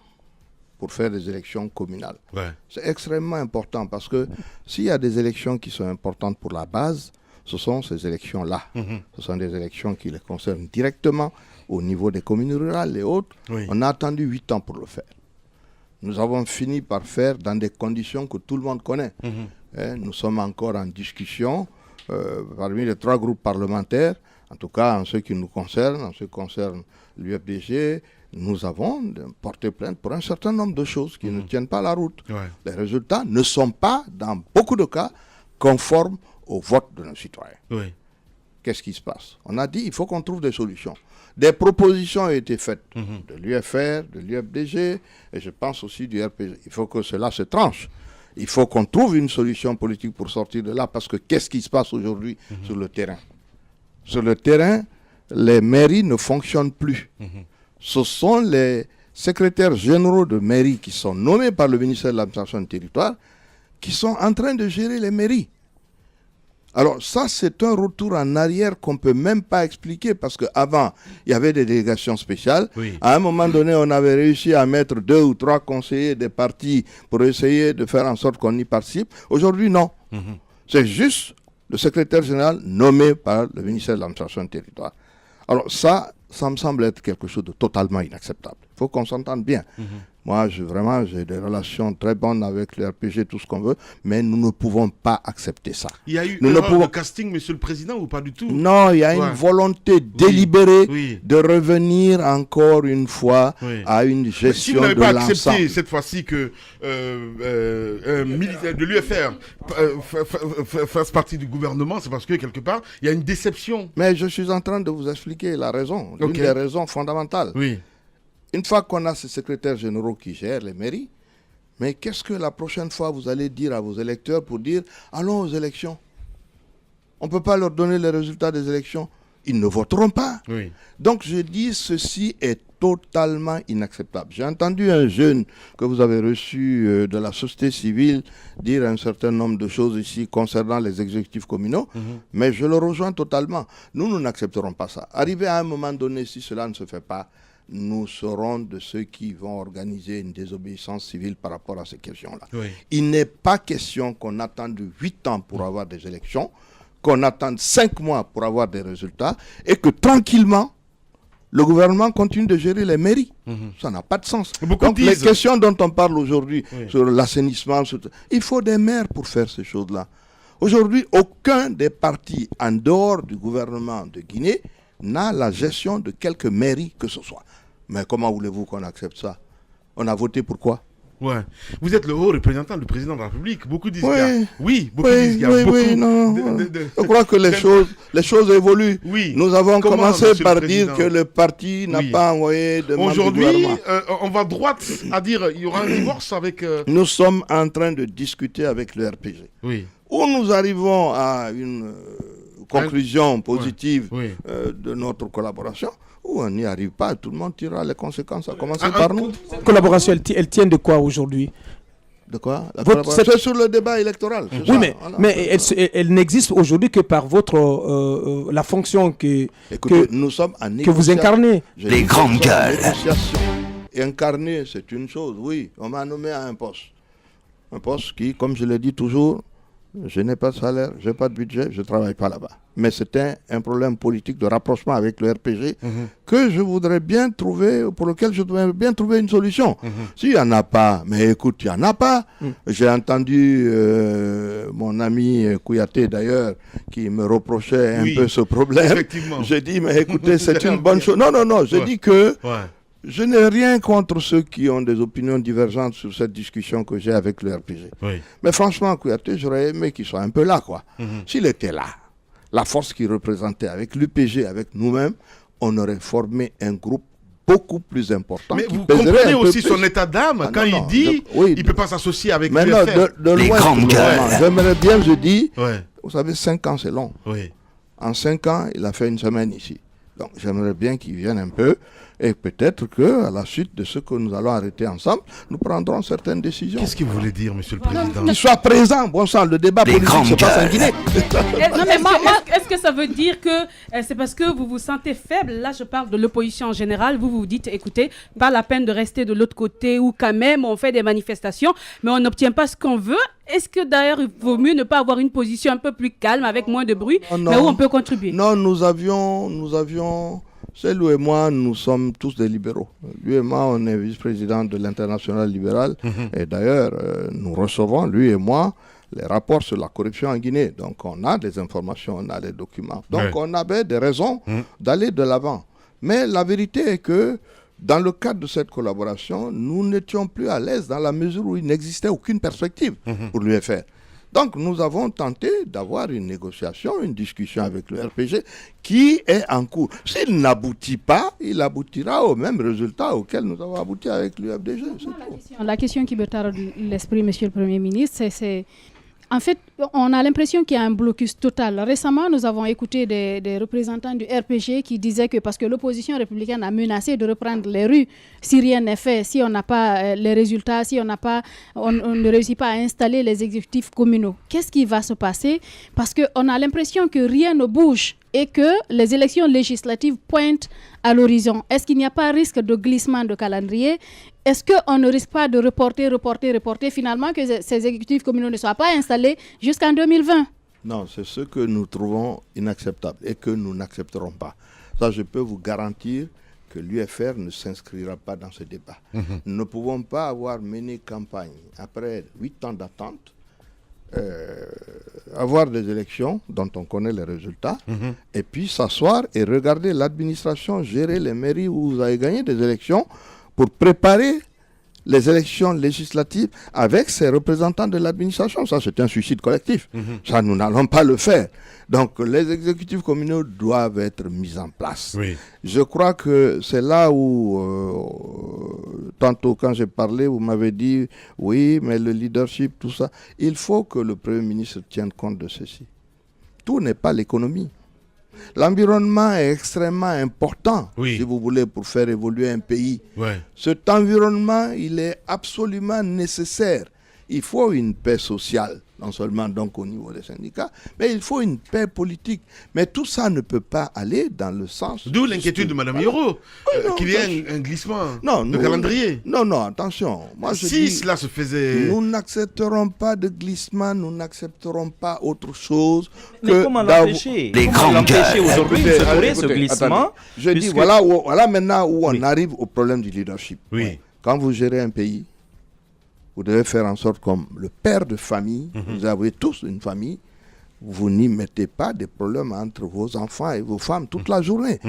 pour faire des élections communales. C'est extrêmement important parce que s'il y a des élections qui sont importantes pour la base, ce sont ces élections-là. Ce sont des élections qui les concernent directement au niveau des communes rurales et autres. On a attendu 8 ans pour le faire. Nous avons fini par faire dans des conditions que tout le monde connaît. Nous sommes encore en discussion parmi les 3 groupes parlementaires, en tout cas en ce qui nous concerne, en ce qui concerne l'UFDG, nous avons porté plainte pour un certain nombre de choses qui ne tiennent pas la route. Les résultats ne sont pas, dans beaucoup de cas, conformes au vote de nos citoyens. Qu'est-ce qui se passe? On a dit il faut qu'on trouve des solutions. Des propositions ont été faites de l'UFR, de l'UFDG, et je pense aussi du RPG. Il faut que cela se tranche. Il faut qu'on trouve une solution politique pour sortir de là, parce que qu'est-ce qui se passe aujourd'hui sur le terrain? Sur le terrain, les mairies ne fonctionnent plus. Ce sont les secrétaires généraux de mairie qui sont nommés par le ministère de l'Administration du Territoire qui sont en train de gérer les mairies. Alors ça, c'est un retour en arrière qu'on ne peut même pas expliquer, parce qu'avant, il y avait des délégations spéciales. À un moment donné, on avait réussi à mettre 2 ou 3 conseillers des partis pour essayer de faire en sorte qu'on y participe. Aujourd'hui, non. C'est juste le secrétaire général nommé par le ministère de l'Administration du Territoire. Alors ça me semble être quelque chose de totalement inacceptable. Il faut qu'on s'entende bien. Moi, j'ai des relations très bonnes avec le RPG, tout ce qu'on veut, mais nous ne pouvons pas accepter ça. Il y a eu un casting, Monsieur le Président, ou pas du tout? Non, il y a une volonté délibérée de revenir encore une fois à une gestion de l'ensemble. Si vous n'avez pas accepté cette fois-ci que un militaire de l'UFR fasse partie du gouvernement, c'est parce que quelque part, il y a une déception. Mais je suis en train de vous expliquer la raison, l'une des raisons fondamentales. Une fois qu'on a ces secrétaires généraux qui gèrent les mairies, mais qu'est-ce que la prochaine fois vous allez dire à vos électeurs pour dire « allons aux élections ». On ne peut pas leur donner les résultats des élections. Ils ne voteront pas. Donc je dis, ceci est totalement inacceptable. J'ai entendu un jeune que vous avez reçu de la société civile dire un certain nombre de choses ici concernant les exécutifs communaux, mais je le rejoins totalement. Nous n'accepterons pas ça. Arrivé à un moment donné, si cela ne se fait pas, nous serons de ceux qui vont organiser une désobéissance civile par rapport à ces questions-là. Il n'est pas question qu'on attende 8 ans pour avoir des élections, qu'on attende 5 mois pour avoir des résultats, et que tranquillement, le gouvernement continue de gérer les mairies. Ça n'a pas de sens. Donc les questions dont on parle aujourd'hui, sur l'assainissement, il faut des maires pour faire ces choses-là. Aujourd'hui, aucun des partis en dehors du gouvernement de Guinée n'a la gestion de quelque mairie que ce soit. Mais comment voulez-vous qu'on accepte ça? On a voté pour quoi? Vous êtes le haut représentant du président de la République. Beaucoup disent qu'il y a beaucoup Je crois que les choses évoluent. Nous avons commencé par dire que le parti n'a pas envoyé de membre du gouvernement. Aujourd'hui, on va droite à dire qu'il y aura un divorce avec... Nous sommes en train de discuter avec le RPG. Où nous arrivons à une conclusion positive de notre collaboration, où on n'y arrive pas, tout le monde tirera les conséquences, à commencer par nous. Cette collaboration, elle tient de quoi aujourd'hui? De quoi? C'est sur le débat électoral. Oui, ça, mais elle n'existe aujourd'hui que par votre la fonction que nous sommes en que vous incarnez. Les grandes gueules. Incarner, c'est une chose, oui. On m'a nommé à un poste. Un poste qui, comme je le dis toujours, je n'ai pas de salaire, je n'ai pas de budget, je ne travaille pas là-bas. Mais c'était un problème politique de rapprochement avec le RPG que je voudrais bien trouver, pour lequel je voudrais bien trouver une solution. S'il n'y en a pas, mais écoute, il n'y en a pas. J'ai entendu mon ami Kouyaté d'ailleurs qui me reprochait un peu ce problème. J'ai dit, mais écoutez, c'est une bonne chose. Non, je dis que... Je n'ai rien contre ceux qui ont des opinions divergentes sur cette discussion que j'ai avec le RPG. Mais franchement, Kouyaté, j'aurais aimé qu'il soit un peu là, quoi. S'il était là, la force qu'il représentait avec l'UPG, avec nous-mêmes, on aurait formé un groupe beaucoup plus important. Mais vous comprenez aussi son état d'âme quand il dit qu'il ne peut pas s'associer avec l'UFR. De loin, j'aimerais bien, je dis, vous savez, 5 ans, c'est long. En 5 ans, il a fait une semaine ici. Donc, j'aimerais bien qu'il vienne un peu. Et peut-être qu'à la suite de ce que nous allons arrêter ensemble, nous prendrons certaines décisions. Qu'est-ce que vous voulez dire, Monsieur le Président? Qu'il soit présent. Bon sang, le débat politique se passe en Guinée. Non, mais est-ce que ça veut dire que c'est parce que vous vous sentez faible? Là, je parle de l'opposition en général. Vous vous dites, écoutez, pas la peine de rester de l'autre côté ou quand même on fait des manifestations, mais on n'obtient pas ce qu'on veut. Est-ce que d'ailleurs, il vaut mieux ne pas avoir une position un peu plus calme, avec moins de bruit, mais où on peut contribuer? Non, nous avions... C'est lui et moi, nous sommes tous des libéraux. Lui et moi, on est vice-président de l'Internationale libérale. Et d'ailleurs, nous recevons, lui et moi, les rapports sur la corruption en Guinée. Donc, on a des informations, on a des documents. Donc, on avait des raisons d'aller de l'avant. Mais la vérité est que, dans le cadre de cette collaboration, nous n'étions plus à l'aise dans la mesure où il n'existait aucune perspective pour l'UFR. Donc, nous avons tenté d'avoir une négociation, une discussion avec le RPG qui est en cours. S'il n'aboutit pas, il aboutira au même résultat auquel nous avons abouti avec l'UFDG. La question qui me tarde l'esprit, Monsieur le Premier ministre, c'est... En fait, on a l'impression qu'il y a un blocus total. Récemment, nous avons écouté des représentants du RPG qui disaient que parce que l'opposition républicaine a menacé de reprendre les rues, si rien n'est fait, si on n'a pas les résultats, si on ne réussit pas à installer les exécutifs communaux, qu'est-ce qui va se passer? Parce qu'on a l'impression que rien ne bouge et que les élections législatives pointent à l'horizon. Est-ce qu'il n'y a pas risque de glissement de calendrier? Est-ce qu'on ne risque pas de reporter, finalement que ces exécutifs communaux ne soient pas installés jusqu'en 2020? Non, c'est ce que nous trouvons inacceptable et que nous n'accepterons pas. Ça, je peux vous garantir que l'UFR ne s'inscrira pas dans ce débat. Nous ne pouvons pas avoir mené campagne après 8 ans d'attente, avoir des élections dont on connaît les résultats, et puis s'asseoir et regarder l'administration gérer les mairies où vous avez gagné des élections pour préparer les élections législatives avec ses représentants de l'administration. Ça, c'est un suicide collectif. Ça, nous n'allons pas le faire. Donc, les exécutifs communaux doivent être mis en place. Je crois que c'est là où, tantôt quand j'ai parlé, vous m'avez dit, oui, mais le leadership, tout ça, il faut que le Premier ministre tienne compte de ceci. Tout n'est pas l'économie. L'environnement est extrêmement important, si vous voulez, pour faire évoluer un pays. Cet environnement, il est absolument nécessaire. Il faut une paix sociale, non seulement donc au niveau des syndicats, mais il faut une paix politique. Mais tout ça ne peut pas aller dans le sens... D'où l'inquiétude de Mme Yoro, qu'il y ait un glissement de calendrier. Non, attention. Moi, si cela se faisait... Nous n'accepterons pas de glissement, nous n'accepterons pas autre chose que... Mais comment l'empêcher? Comment l'empêcher aujourd'hui de se ce glissement? Je dis, voilà maintenant où on arrive au problème du leadership. Quand vous gérez un pays, vous devez faire en sorte, comme le père de famille, vous avez tous une famille, vous n'y mettez pas des problèmes entre vos enfants et vos femmes toute la journée.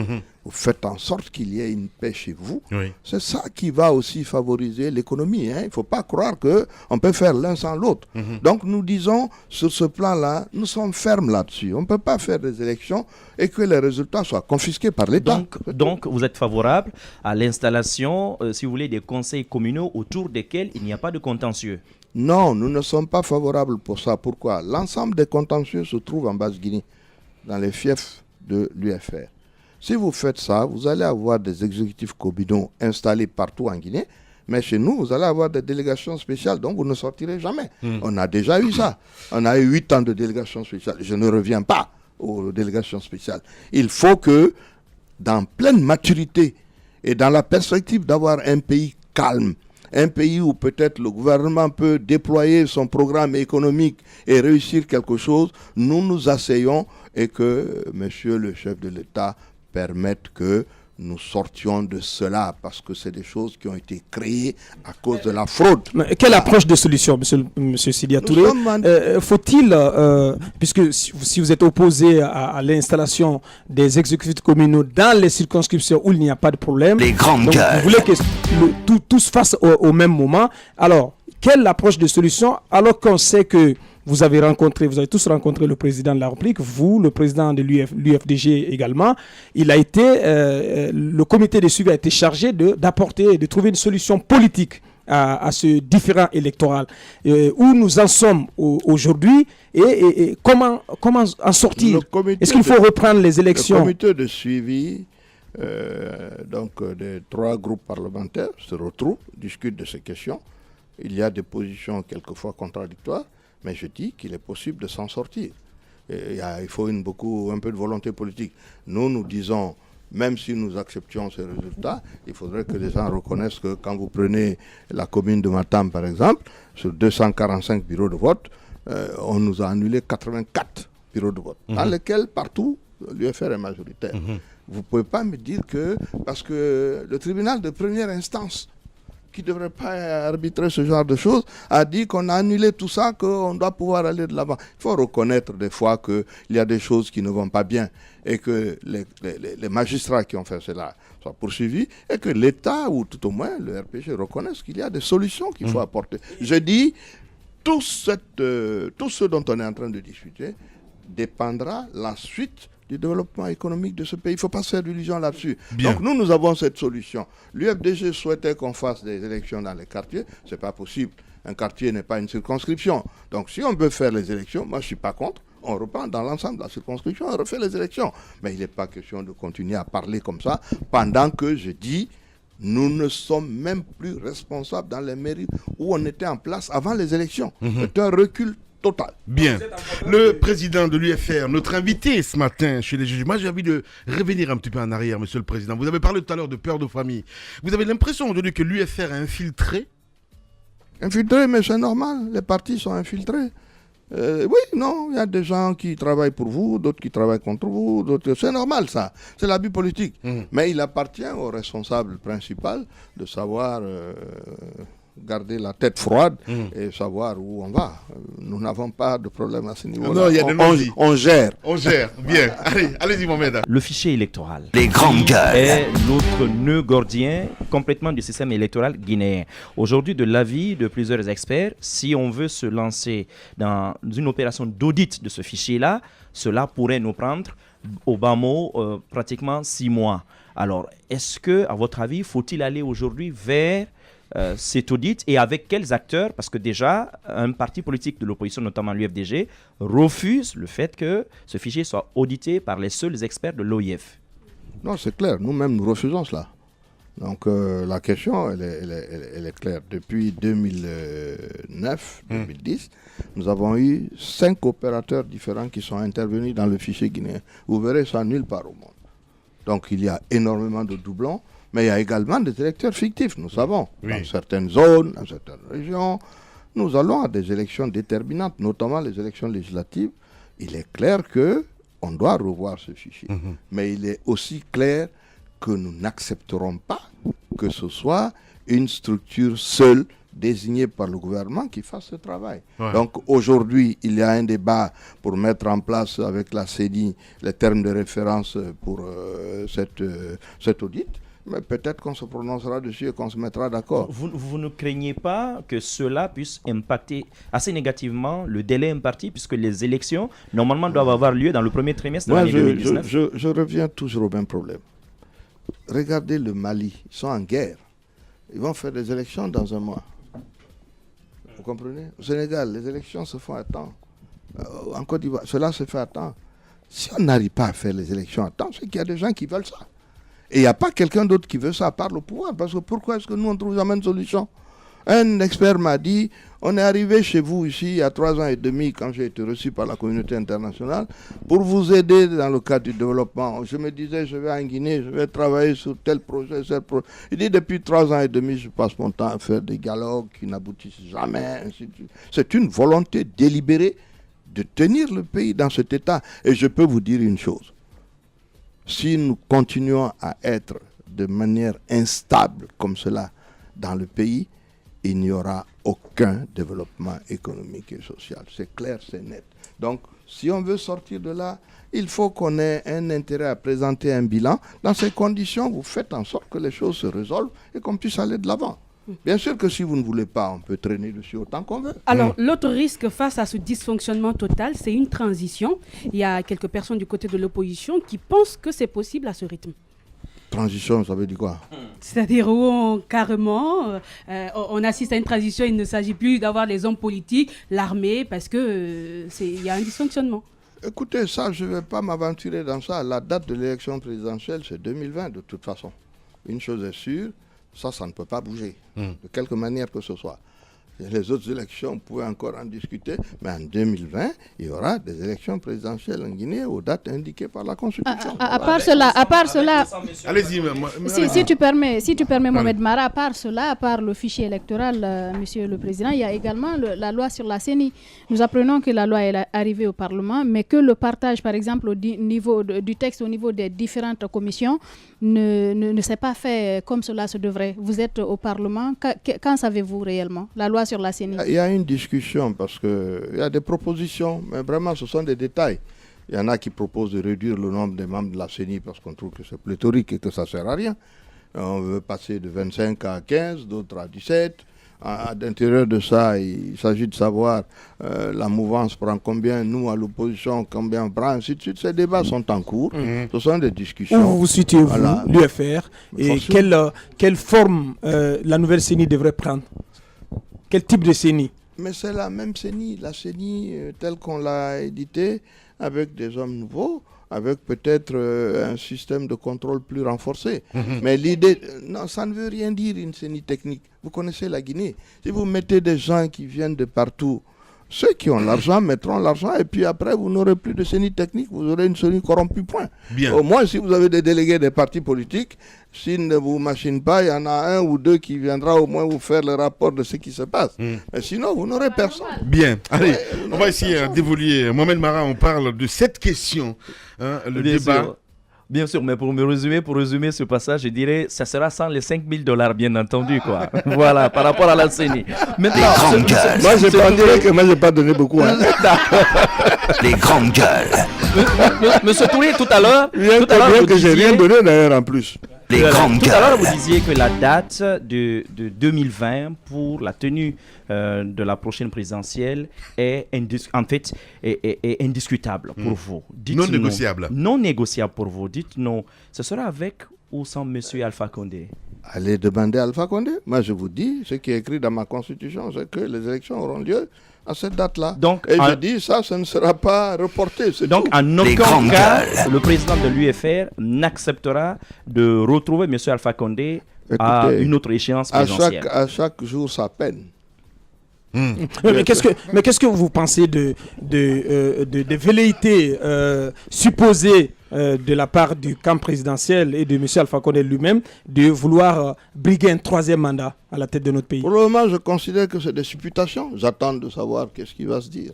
Vous faites en sorte qu'il y ait une paix chez vous. C'est ça qui va aussi favoriser l'économie. Il ne faut pas croire qu'on peut faire l'un sans l'autre. Donc nous disons, sur ce plan-là, nous sommes fermes là-dessus. On ne peut pas faire des élections et que les résultats soient confisqués par l'État. Donc vous êtes favorable à l'installation, si vous voulez, des conseils communaux autour desquels il n'y a pas de contentieux? Non, nous ne sommes pas favorables pour ça. Pourquoi? L'ensemble des contentieux se trouve en Basse-Guinée, dans les fiefs de l'UFR. Si vous faites ça, vous allez avoir des exécutifs communaux installés partout en Guinée, Mais chez nous, vous allez avoir des délégations spéciales dont vous ne sortirez jamais. On a déjà eu ça. On a eu 8 ans de délégations spéciales. Je ne reviens pas aux délégations spéciales. Il faut que, dans pleine maturité et dans la perspective d'avoir un pays calme, un pays où peut-être le gouvernement peut déployer son programme économique et réussir quelque chose, nous nous asseyons et que monsieur le chef de l'État permette que nous sortions de cela, parce que c'est des choses qui ont été créées à cause de la fraude. Mais quelle approche de solution, monsieur Sidya Touré? Faut-il, puisque si vous êtes opposé à l'installation des exécutifs communaux dans les circonscriptions où il n'y a pas de problème, les grandes donc gueules, vous voulez que tout se fasse au même moment, alors quelle approche de solution, alors qu'on sait que vous avez tous rencontré le président de la République, vous, le président de l'UFDG également. Il a été, le comité de suivi a été chargé d'apporter, de trouver une solution politique à ce différend électoral. Où nous en sommes aujourd'hui et comment en sortir? Est-ce qu'il faut reprendre les élections? Le comité de suivi des 3 groupes parlementaires se retrouve, discute de ces questions. Il y a des positions quelquefois contradictoires. Mais je dis qu'il est possible de s'en sortir. Il faut un peu de volonté politique. Nous disons, même si nous acceptions ces résultats, il faudrait que les gens reconnaissent que quand vous prenez la commune de Matam, par exemple, sur 245 bureaux de vote, on nous a annulé 84 bureaux de vote, dans lesquels, partout, l'UFR est majoritaire. Vous ne pouvez pas me dire que, parce que le tribunal de première instance, qui ne devrait pas arbitrer ce genre de choses, a dit qu'on a annulé tout ça, qu'on doit pouvoir aller de l'avant. Il faut reconnaître des fois qu'il y a des choses qui ne vont pas bien et que les magistrats qui ont fait cela soient poursuivis et que l'État, ou tout au moins le RPG, reconnaisse qu'il y a des solutions qu'il faut apporter. Je dis, tout ce dont on est en train de discuter dépendra la suite du développement économique de ce pays. Il ne faut pas se faire d'illusions là-dessus. Donc nous avons cette solution. L'UFDG souhaitait qu'on fasse des élections dans les quartiers. Ce n'est pas possible. Un quartier n'est pas une circonscription. Donc si on veut faire les élections, moi je ne suis pas contre. On reprend dans l'ensemble de la circonscription, on refait les élections. Mais il n'est pas question de continuer à parler comme ça pendant que je dis nous ne sommes même plus responsables dans les mairies où on était en place avant les élections. C'est un recul total. Bien. Le président de l'UFR, notre invité ce matin chez les juges. Moi, j'ai envie de revenir un petit peu en arrière, monsieur le président. Vous avez parlé tout à l'heure de peur de famille. Vous avez l'impression aujourd'hui que l'UFR est infiltré? Infiltré, mais c'est normal. Les partis sont infiltrés. Oui, non, il y a des gens qui travaillent pour vous, d'autres qui travaillent contre vous, d'autres. C'est normal, ça. C'est l'abus politique. Mais il appartient au responsable principal de savoir garder la tête froide et savoir où on va. Nous n'avons pas de problème à ce niveau-là. Non, il y a des on gère. On gère, bien. Allez-y, Mohamed. Le fichier électoral. Les grandes gueules. Est l'autre nœud gordien complètement du système électoral guinéen. Aujourd'hui, de l'avis de plusieurs experts, si on veut se lancer dans une opération d'audit de ce fichier-là, cela pourrait nous prendre, au bas mot, pratiquement 6 mois. Alors, est-ce que, à votre avis, faut-il aller aujourd'hui vers cet audit et avec quels acteurs? Parce que déjà, un parti politique de l'opposition, notamment l'UFDG, refuse le fait que ce fichier soit audité par les seuls experts de l'OIF. Non, c'est clair. Nous-mêmes, nous refusons cela. Donc, la question, elle est claire. Depuis 2009-2010, nous avons eu 5 opérateurs différents qui sont intervenus dans le fichier guinéen. Vous verrez ça nulle part au monde. Donc, il y a énormément de doublons. Mais il y a également des électeurs fictifs, nous savons. Dans certaines zones, dans certaines régions, nous allons à des élections déterminantes, notamment les élections législatives. Il est clair qu'on doit revoir ce fichier. Mais il est aussi clair que nous n'accepterons pas que ce soit une structure seule désignée par le gouvernement qui fasse ce travail. Donc aujourd'hui, il y a un débat pour mettre en place avec la CENI les termes de référence pour cet audit. Mais peut-être qu'on se prononcera dessus et qu'on se mettra d'accord. Vous ne craignez pas que cela puisse impacter assez négativement le délai imparti, puisque les élections, normalement, doivent avoir lieu dans le premier trimestre de l'année 2019? Je reviens toujours au même problème. Regardez le Mali, ils sont en guerre. Ils vont faire des élections dans un mois. Vous comprenez? Au Sénégal, les élections se font à temps. En Côte d'Ivoire, cela se fait à temps. Si on n'arrive pas à faire les élections à temps, c'est qu'il y a des gens qui veulent ça. Et il n'y a pas quelqu'un d'autre qui veut ça par le pouvoir. Parce que pourquoi est-ce que nous, on ne trouve jamais une solution? Un expert m'a dit, on est arrivé chez vous ici il y a 3 ans et demi, quand j'ai été reçu par la communauté internationale, pour vous aider dans le cadre du développement. Je me disais, je vais en Guinée, je vais travailler sur tel projet, tel projet. Il dit, depuis 3 ans et demi, je passe mon temps à faire des dialogues qui n'aboutissent jamais. C'est une volonté délibérée de tenir le pays dans cet état. Et je peux vous dire une chose. Si nous continuons à être de manière instable comme cela dans le pays, il n'y aura aucun développement économique et social. C'est clair, c'est net. Donc, si on veut sortir de là, il faut qu'on ait un intérêt à présenter un bilan. Dans ces conditions, vous faites en sorte que les choses se résolvent et qu'on puisse aller de l'avant. Bien sûr que si vous ne voulez pas, on peut traîner dessus autant qu'on veut. Alors, l'autre risque face à ce dysfonctionnement total, c'est une transition. Il y a quelques personnes du côté de l'opposition qui pensent que c'est possible à ce rythme. Transition, ça veut dire quoi? C'est-à-dire où carrément, on assiste à une transition, il ne s'agit plus d'avoir les hommes politiques, l'armée, parce que il y a un dysfonctionnement. Écoutez, ça, je ne vais pas m'aventurer dans ça. La date de l'élection présidentielle, c'est 2020 de toute façon. Une chose est sûre, ça ne peut pas bouger, de quelque manière que ce soit. Les autres élections, on pouvait encore en discuter, mais en 2020, il y aura des élections présidentielles en Guinée aux dates indiquées par la Constitution. À part cela, allez-y, si tu permets, Mohamed Mara, à part cela, à part le fichier électoral, Monsieur le Président, il y a également la loi sur la CENI. Nous apprenons que la loi est arrivée au Parlement, mais que le partage, par exemple, du texte au niveau des différentes commissions ne s'est pas fait comme cela se devrait. Vous êtes au Parlement, qu'en savez-vous réellement? La loi sur la CENI. Il y a une discussion parce qu'il y a des propositions, mais vraiment ce sont des détails. Il y en a qui proposent de réduire le nombre des membres de la CENI parce qu'on trouve que c'est pléthorique et que ça ne sert à rien. On veut passer de 25 à 15, d'autres à 17. À l'intérieur de ça, il s'agit de savoir la mouvance prend combien, nous à l'opposition, combien on prend, ainsi de suite. Ces débats sont en cours. Ce sont des discussions. Où vous situez-vous, voilà. L'UFR, et quelle forme la nouvelle CENI devrait prendre? Quel type de CENI? Mais c'est la même CENI, la CENI telle qu'on l'a éditée, avec des hommes nouveaux, avec peut-être un système de contrôle plus renforcé. Mais l'idée, non, ça ne veut rien dire une CENI technique. Vous connaissez la Guinée. Si vous mettez des gens qui viennent de partout, ceux qui ont l'argent mettront l'argent et puis après vous n'aurez plus de CENI technique, vous aurez une CENI corrompue, point. Bien. Au moins si vous avez des délégués des partis politiques, s'ils ne vous machinent pas, il y en a un ou deux qui viendra au moins vous faire le rapport de ce qui se passe. Mais sinon vous n'aurez personne. Bien, allez, on va essayer d'évoluer. Mohamed Mara, on parle de cette question, le Bien débat. sûr. Bien sûr, mais pour résumer ce passage, je dirais ça sera sans les $5,000, bien entendu, quoi. Voilà, par rapport à la CENI. Maintenant, moi, je n'ai pas donné beaucoup. Hein. Les grandes gueules. Monsieur Touré, tout à l'heure, que j'ai rien donné d'ailleurs en plus. Les grandes tout à l'heure, gueules. vous disiez que la date de 2020 pour la tenue de la prochaine présidentielle est indiscutable pour vous. Non négociable. Non négociable pour vous. Dites-nous, ce sera avec ou sans M. Alpha Condé? Allez demander à Alpha Condé. Moi, je vous dis, ce qui est écrit dans ma constitution, c'est que les élections auront lieu à cette date-là. Et je dis, ça ne sera pas reporté. Donc, tout. en aucun cas, le président de l'UFR n'acceptera de retrouver M. Alpha Condé à une autre échéance présidentielle. À chaque jour, sa peine. Mais qu'est-ce que vous pensez de velléités supposées de la part du camp présidentiel et de M. Alpha Condé lui-même de vouloir briguer un troisième mandat à la tête de notre pays? Pour le moment, je considère que c'est des supputations. J'attends de savoir qu'est-ce qui va se dire.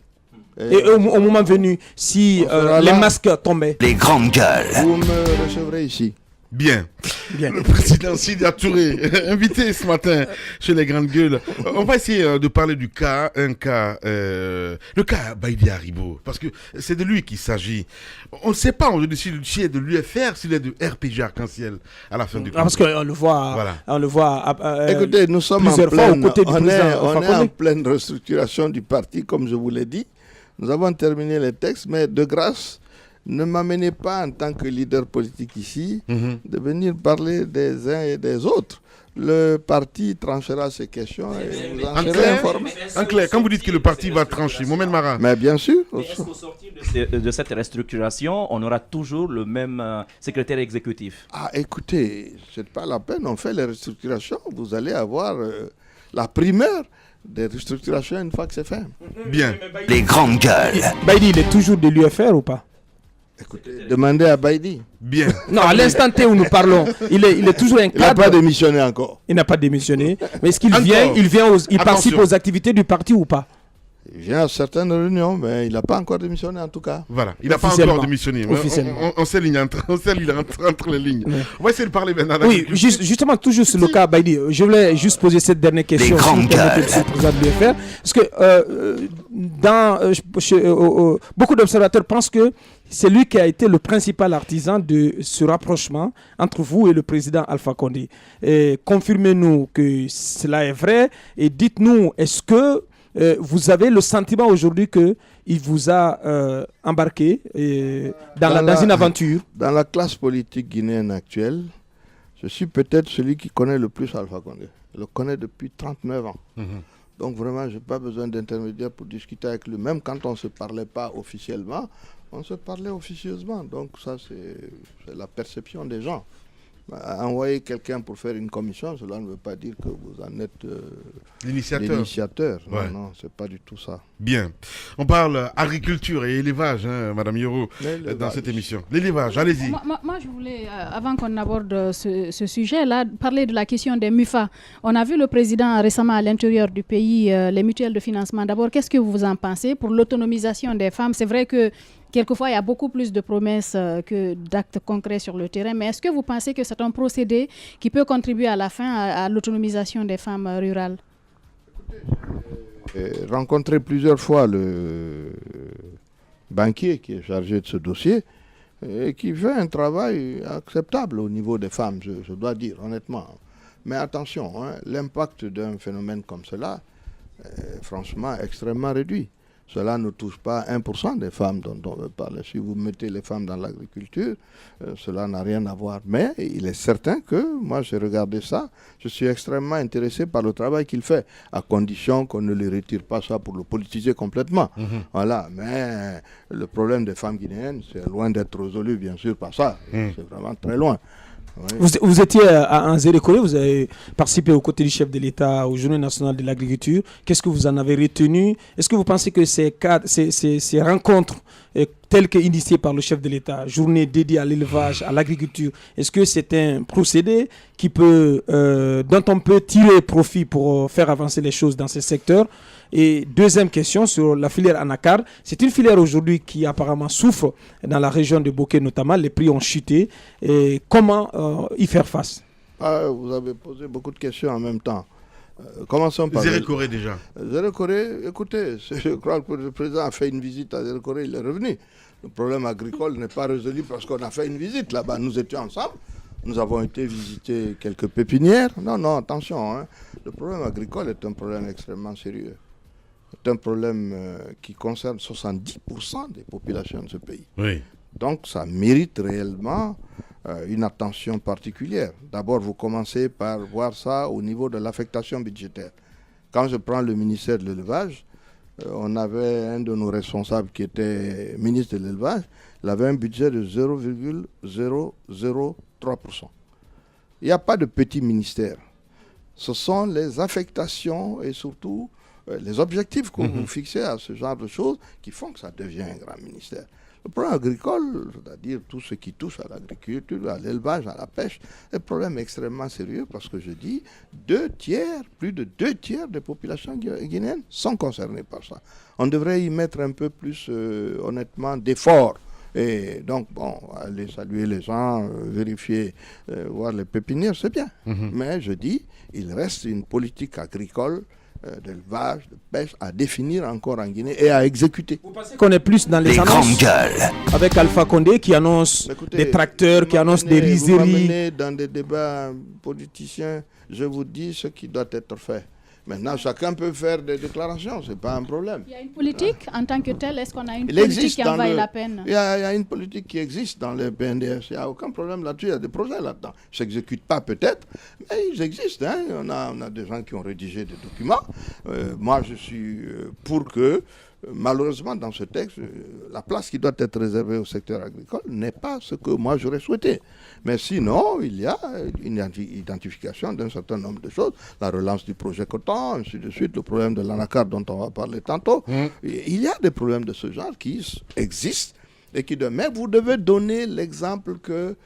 Et au moment venu, si les masques tombaient? Les grandes gueules. Vous me recevrez ici. Bien. Le président Sidia Touré, invité ce matin chez les grandes gueules. On va essayer de parler du cas, le cas Baïdi Haribo, parce que c'est de lui qu'il s'agit. On ne sait pas aujourd'hui s'il est de l'UFR, s'il est de RPG Arc-en-Ciel à la fin du parce qu'on le voit, voilà. Écoutez, nous sommes en pleine restructuration du parti, comme je vous l'ai dit. Nous avons terminé les textes, mais de grâce, ne m'amenez pas en tant que leader politique ici de venir parler des uns et des autres. Le parti tranchera ces questions et vous en serez informés. En clair, quand vous dites que le parti va trancher, Mohamed Mara. Mais bien sûr. Mais est-ce qu'au sortir de cette restructuration, on aura toujours le même secrétaire exécutif? Ah, écoutez, c'est pas la peine, on fait les restructurations, vous allez avoir la primeur des restructurations une fois que c'est fait. Bien. Les grandes gueules. Baïdi, il est toujours de l'UFR ou pas? Écoutez, demandez à Baïdi. Bien. Non, à l'instant T où nous parlons, il est toujours un cadre. Il n'a pas démissionné encore. Il n'a pas démissionné. Mais est-ce qu'il vient, il participe aux activités du parti ou pas? Il vient à certaines réunions, mais il n'a pas encore démissionné en tout cas. Voilà, il n'a pas encore démissionné. On sait entre les lignes. Ouais. On va essayer de parler maintenant. Oui, justement, toujours sur le cas Baïdi, je voulais juste poser cette dernière question sur le président de l'UFR. Parce que beaucoup d'observateurs pensent que c'est lui qui a été le principal artisan de ce rapprochement entre vous et le président Alpha Condé. Confirmez-nous que cela est vrai et dites-nous, est-ce que vous avez le sentiment aujourd'hui qu'il vous a embarqué dans une aventure? Dans la classe politique guinéenne actuelle, je suis peut-être celui qui connaît le plus Alpha Condé. Je le connais depuis 39 ans. Donc vraiment, je n'ai pas besoin d'intermédiaire pour discuter avec lui. Même quand on ne se parlait pas officiellement, on se parlait officieusement. Donc ça, c'est la perception des gens. Envoyer quelqu'un pour faire une commission, cela ne veut pas dire que vous en êtes l'initiateur. Ouais. Non, c'est pas du tout ça. Bien. On parle agriculture et élevage, Madame Yoro, dans cette émission. L'élevage, allez-y. Moi, je voulais, avant qu'on aborde ce sujet-là, parler de la question des MUFA. On a vu le président récemment à l'intérieur du pays, les mutuelles de financement. D'abord, qu'est-ce que vous en pensez pour l'autonomisation des femmes? C'est vrai que quelquefois, il y a beaucoup plus de promesses que d'actes concrets sur le terrain. Mais est-ce que vous pensez que c'est un procédé qui peut contribuer à la fin à l'autonomisation des femmes rurales? J'ai rencontré plusieurs fois le banquier qui est chargé de ce dossier et qui fait un travail acceptable au niveau des femmes, je dois dire honnêtement. Mais attention, l'impact d'un phénomène comme cela est franchement extrêmement réduit. Cela ne touche pas 1% des femmes dont on veut parler. Si vous mettez les femmes dans l'agriculture, cela n'a rien à voir. Mais il est certain que, moi j'ai regardé ça, je suis extrêmement intéressé par le travail qu'il fait, à condition qu'on ne lui retire pas ça pour le politiser complètement. Voilà, mais le problème des femmes guinéennes, c'est loin d'être résolu, bien sûr, par ça. C'est vraiment très loin. Oui. Vous étiez à Nzérékoré, vous avez participé aux côtés du chef de l'État aux Journées nationales de l'agriculture. Qu'est-ce que vous en avez retenu? Est-ce que vous pensez que ces rencontres telles qu'initiées par le chef de l'État, journée dédiée à l'élevage, à l'agriculture, est-ce que c'est un procédé dont on peut tirer profit pour faire avancer les choses dans ces secteurs? Et deuxième question sur la filière anacarde. C'est une filière aujourd'hui qui apparemment souffre dans la région de Bokeh notamment. Les prix ont chuté. Et comment y faire face? Vous avez posé beaucoup de questions en même temps. Commençons par... Nzérékoré déjà. Nzérékoré, écoutez, je crois que le président a fait une visite à Nzérékoré, il est revenu. Le problème agricole n'est pas résolu parce qu'on a fait une visite là-bas. Nous étions ensemble. Nous avons été visiter quelques pépinières. Non, attention. Le problème agricole est un problème extrêmement sérieux. C'est un problème qui concerne 70% des populations de ce pays. Oui. Donc ça mérite réellement une attention particulière. D'abord, vous commencez par voir ça au niveau de l'affectation budgétaire. Quand je prends le ministère de l'élevage, on avait un de nos responsables qui était ministre de l'élevage, il avait un budget de 0,003%. Il n'y a pas de petit ministère. Ce sont les affectations et surtout les objectifs que vous fixez à ce genre de choses qui font que ça devient un grand ministère. Le problème agricole, c'est-à-dire tout ce qui touche à l'agriculture, à l'élevage, à la pêche, est un problème extrêmement sérieux parce que je dis, plus de 2/3 des populations guinéennes sont concernées par ça. On devrait y mettre un peu plus, honnêtement, d'efforts. Et donc, aller saluer les gens, vérifier, voir les pépinières, c'est bien. Mais je dis, il reste une politique agricole d'élevage, de pêche à définir encore en Guinée et à exécuter. Vous pensez qu'on est plus dans les annonces avec Alpha Condé qui annonce des tracteurs, qui annonce des rizeries? Vous m'amenez dans des débats politiciens, je vous dis ce qui doit être fait. Maintenant, chacun peut faire des déclarations, ce n'est pas un problème. Il y a une politique en tant que telle, est-ce qu'on a une politique qui en vaille la peine? Il y a une politique qui existe dans le PNDS, il n'y a aucun problème là-dessus, il y a des projets là-dedans. Ils ne s'exécutent pas peut-être, mais ils existent. Hein. On a des gens qui ont rédigé des documents. Moi, je suis pour que, malheureusement, dans ce texte, la place qui doit être réservée au secteur agricole n'est pas ce que moi j'aurais souhaité. Mais sinon, il y a une identification d'un certain nombre de choses. La relance du projet coton, ainsi de suite, le problème de l'anacarde dont on va parler tantôt. Il y a des problèmes de ce genre qui existent et qui doivent. Mais vous devez donner l'exemple que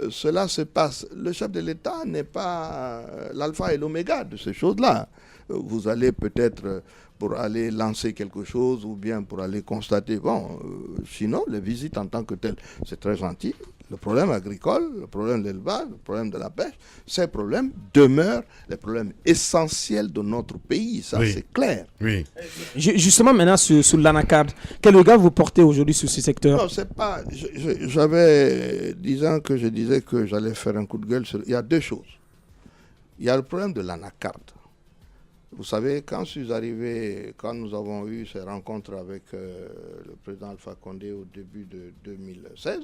cela se passe. Le chef de l'État n'est pas l'alpha et l'oméga de ces choses-là. Vous allez peut-être pour aller lancer quelque chose ou bien pour aller constater. Bon, sinon, les visites en tant que telles, c'est très gentil. Le problème agricole, le problème de l'élevage, le problème de la pêche, ces problèmes demeurent les problèmes essentiels de notre pays. Ça, c'est clair. Oui. Justement, maintenant, sur l'anacarde, quel regard vous portez aujourd'hui sur ce secteur? Non, c'est pas... J'avais 10 ans que je disais que j'allais faire un coup de gueule sur... Il y a deux choses. Il y a le problème de l'anacarde. Vous savez, quand nous avons eu ces rencontres avec le président Alpha Condé au début de 2016,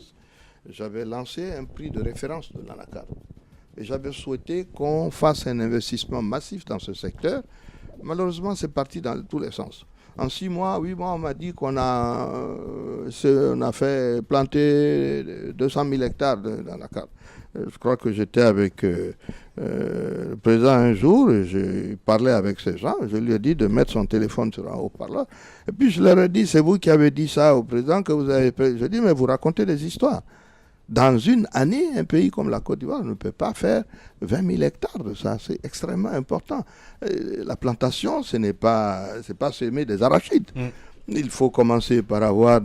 j'avais lancé un prix de référence de l'anacarde. Et j'avais souhaité qu'on fasse un investissement massif dans ce secteur. Malheureusement, c'est parti dans tous les sens. En 6 mois, 8 mois, on m'a dit qu'on a fait planter 200 000 hectares d'anacarde. Je crois que j'étais avec le président un jour, et je parlais avec ces gens, je lui ai dit de mettre son téléphone sur un haut-parleur. Et puis je leur ai dit, c'est vous qui avez dit ça au président que vous avez... Je dis, mais vous racontez des histoires. Dans une année, un pays comme la Côte d'Ivoire ne peut pas faire 20 000 hectares de ça. C'est extrêmement important. La plantation, ce n'est pas semer des arachides. Il faut commencer par avoir,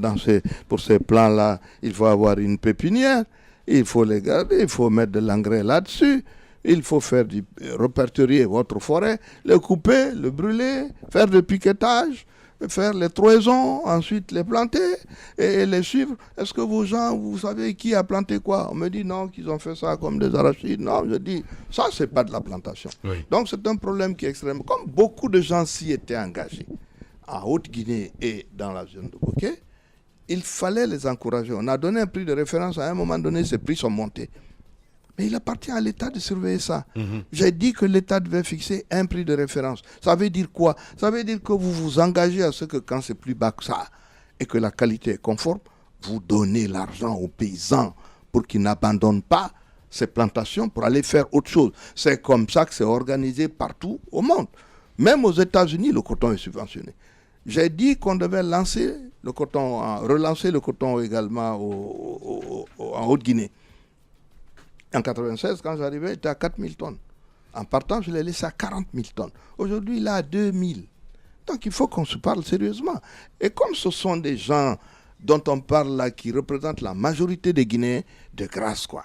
pour ces plants-là, il faut avoir une pépinière. Il faut les garder, il faut mettre de l'engrais là-dessus. Il faut répertorier votre forêt, le couper, le brûler, faire le piquetage, faire les troisons, ensuite les planter et les suivre. Est-ce que vos gens, vous savez qui a planté quoi? On me dit non, qu'ils ont fait ça comme des arachides. Non, je dis, ça, c'est pas de la plantation. Oui. Donc, c'est un problème qui est extrêmement... Comme beaucoup de gens s'y étaient engagés, en Haute-Guinée et dans la zone de Bokeh, il fallait les encourager. On a donné un prix de référence. À un moment donné, ces prix sont montés. Mais il appartient à l'État de surveiller ça. J'ai dit que l'État devait fixer un prix de référence. Ça veut dire quoi? Ça veut dire que vous vous engagez à ce que quand c'est plus bas que ça et que la qualité est conforme, vous donnez l'argent aux paysans pour qu'ils n'abandonnent pas ces plantations pour aller faire autre chose. C'est comme ça que c'est organisé partout au monde. Même aux États-Unis, le coton est subventionné. J'ai dit qu'on devait relancer le coton également en Haute-Guinée. En 1996, quand j'arrivais, il était à 4 000 tonnes. En partant, je l'ai laissé à 40 000 tonnes. Aujourd'hui, il est à 2 000. Donc, il faut qu'on se parle sérieusement. Et comme ce sont des gens dont on parle là, qui représentent la majorité des Guinéens, de grâce, quoi,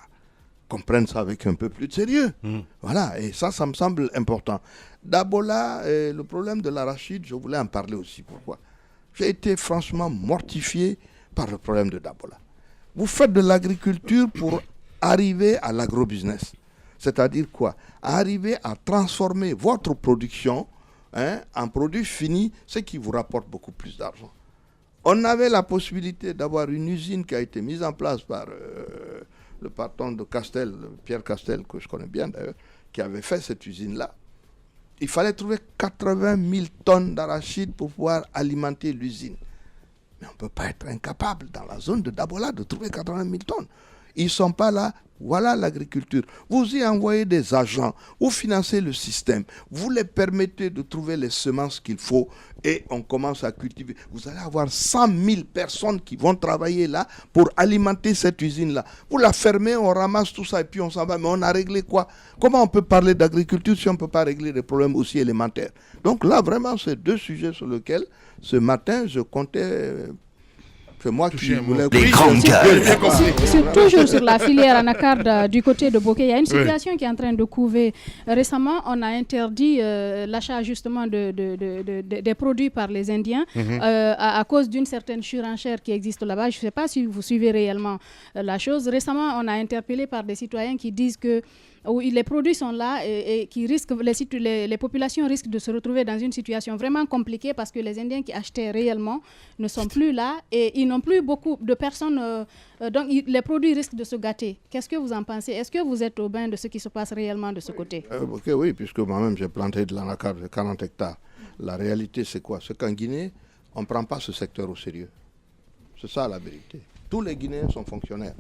qu'on prenne ça avec un peu plus de sérieux. Voilà, et ça me semble important. D'Abola, le problème de l'arachide, je voulais en parler aussi. Pourquoi? J'ai été franchement mortifié par le problème de Dabola. Vous faites de l'agriculture pour arriver à l'agrobusiness. C'est-à-dire quoi? Arriver à transformer votre production en produit fini, ce qui vous rapporte beaucoup plus d'argent. On avait la possibilité d'avoir une usine qui a été mise en place par le patron de Castel, Pierre Castel, que je connais bien d'ailleurs, qui avait fait cette usine-là. Il fallait trouver 80 000 tonnes d'arachides pour pouvoir alimenter l'usine. Mais on ne peut pas être incapable dans la zone de Dabola de trouver 80 000 tonnes. Ils ne sont pas là. Voilà l'agriculture. Vous y envoyez des agents, vous financez le système, vous les permettez de trouver les semences qu'il faut et on commence à cultiver. Vous allez avoir 100 000 personnes qui vont travailler là pour alimenter cette usine-là. Vous la fermez, on ramasse tout ça et puis on s'en va. Mais on a réglé quoi? Comment on peut parler d'agriculture si on ne peut pas régler des problèmes aussi élémentaires? Donc là, vraiment, c'est deux sujets sur lesquels, ce matin, je comptais... C'est moi qui voulais... C'est toujours sur la filière anacarde du côté de Bokeh. Il y a une situation qui est en train de couver. Récemment, on a interdit l'achat justement des produits par les Indiens à cause d'une certaine surenchère qui existe là-bas. Je ne sais pas si vous suivez réellement la chose. Récemment, on a interpellé par des citoyens qui disent que où les produits sont là et qui risquent, les populations risquent de se retrouver dans une situation vraiment compliquée parce que les Indiens qui achetaient réellement ne sont plus là et ils n'ont plus beaucoup de personnes, donc les produits risquent de se gâter. Qu'est-ce que vous en pensez? Est-ce que vous êtes au bain de ce qui se passe réellement de ce côté? Oui, puisque moi-même j'ai planté de l'anacarde de 40 hectares. La réalité c'est quoi? C'est qu'en Guinée, on ne prend pas ce secteur au sérieux. C'est ça la vérité. Tous les Guinéens sont fonctionnaires.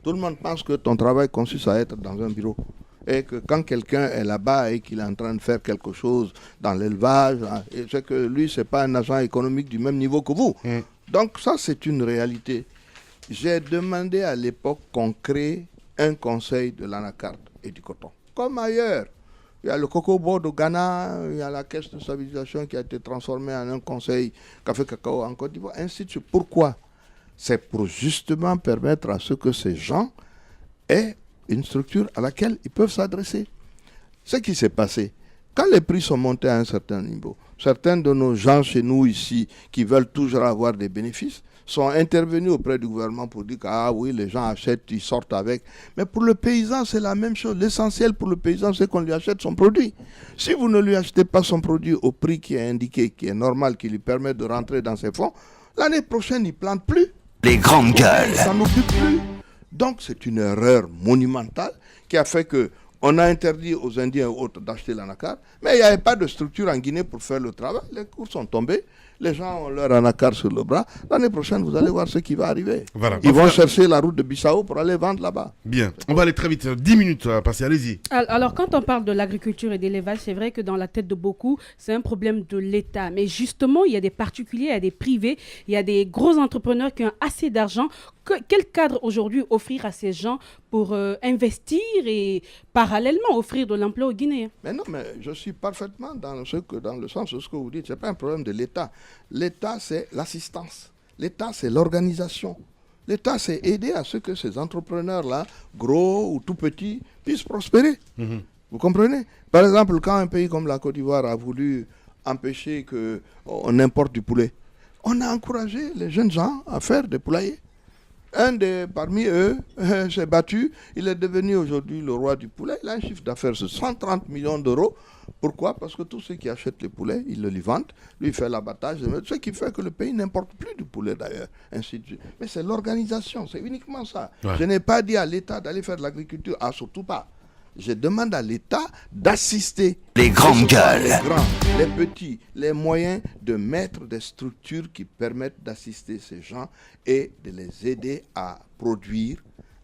Tout le monde pense que ton travail consiste à être dans un bureau. Et que quand quelqu'un est là-bas et qu'il est en train de faire quelque chose dans l'élevage, c'est que lui, ce n'est pas un agent économique du même niveau que vous. Donc ça, c'est une réalité. J'ai demandé à l'époque qu'on crée un conseil de l'anacarde et du coton. Comme ailleurs. Il y a le Cocoa Board au Ghana, il y a la caisse de stabilisation qui a été transformée en un conseil café cacao en Côte d'Ivoire, ainsi de suite. Pourquoi? C'est pour justement permettre à ce que ces gens aient une structure à laquelle ils peuvent s'adresser. Ce qui s'est passé, quand les prix sont montés à un certain niveau, certains de nos gens chez nous ici qui veulent toujours avoir des bénéfices sont intervenus auprès du gouvernement pour dire que ah oui, les gens achètent, ils sortent avec. Mais pour le paysan, c'est la même chose. L'essentiel pour le paysan, c'est qu'on lui achète son produit. Si vous ne lui achetez pas son produit au prix qui est indiqué, qui est normal, qui lui permet de rentrer dans ses fonds, l'année prochaine, il ne plante plus. Les grandes gueules. Il s'en occupe plus. Donc c'est une erreur monumentale qui a fait que on a interdit aux Indiens et autres d'acheter l'anacarde, mais il n'y avait pas de structure en Guinée pour faire le travail. Les cours sont tombés, les gens ont leur anacarde sur le bras. L'année prochaine, vous allez voir ce qui va arriver. Voilà. Ils vont chercher la route de Bissau pour aller vendre là-bas. Bien, on va aller très vite, 10 minutes à passer, allez-y. Alors, quand on parle de l'agriculture et d'élevage, c'est vrai que dans la tête de beaucoup, c'est un problème de l'État. Mais justement, il y a des particuliers, il y a des privés, il y a des gros entrepreneurs qui ont assez d'argent. Quel cadre aujourd'hui offrir à ces gens pour investir et parallèlement offrir de l'emploi aux Guinéens? Mais non, mais je suis parfaitement dans le sens de ce que vous dites. Ce n'est pas un problème de l'État. L'État, c'est l'assistance. L'État, c'est l'organisation. L'État, c'est aider à ce que ces entrepreneurs-là, gros ou tout petits, puissent prospérer. Vous comprenez? Par exemple, quand un pays comme la Côte d'Ivoire a voulu empêcher qu'on importe du poulet, on a encouragé les jeunes gens à faire des poulaillers. Parmi eux s'est battu. Il est devenu aujourd'hui le roi du poulet. Il a un chiffre d'affaires de 130 millions d'euros. Pourquoi? Parce que tous ceux qui achètent les poulets, ils le lui vendent. Lui, il fait l'abattage. Ce qui fait que le pays n'importe plus du poulet d'ailleurs. Ainsi de suite. Mais c'est l'organisation. C'est uniquement ça. Ouais. Je n'ai pas dit à l'État d'aller faire de l'agriculture. Ah, surtout pas. Je demande à l'État d'assister les grandes gueules, les grands, les petits, les moyens, de mettre des structures qui permettent d'assister ces gens et de les aider à produire,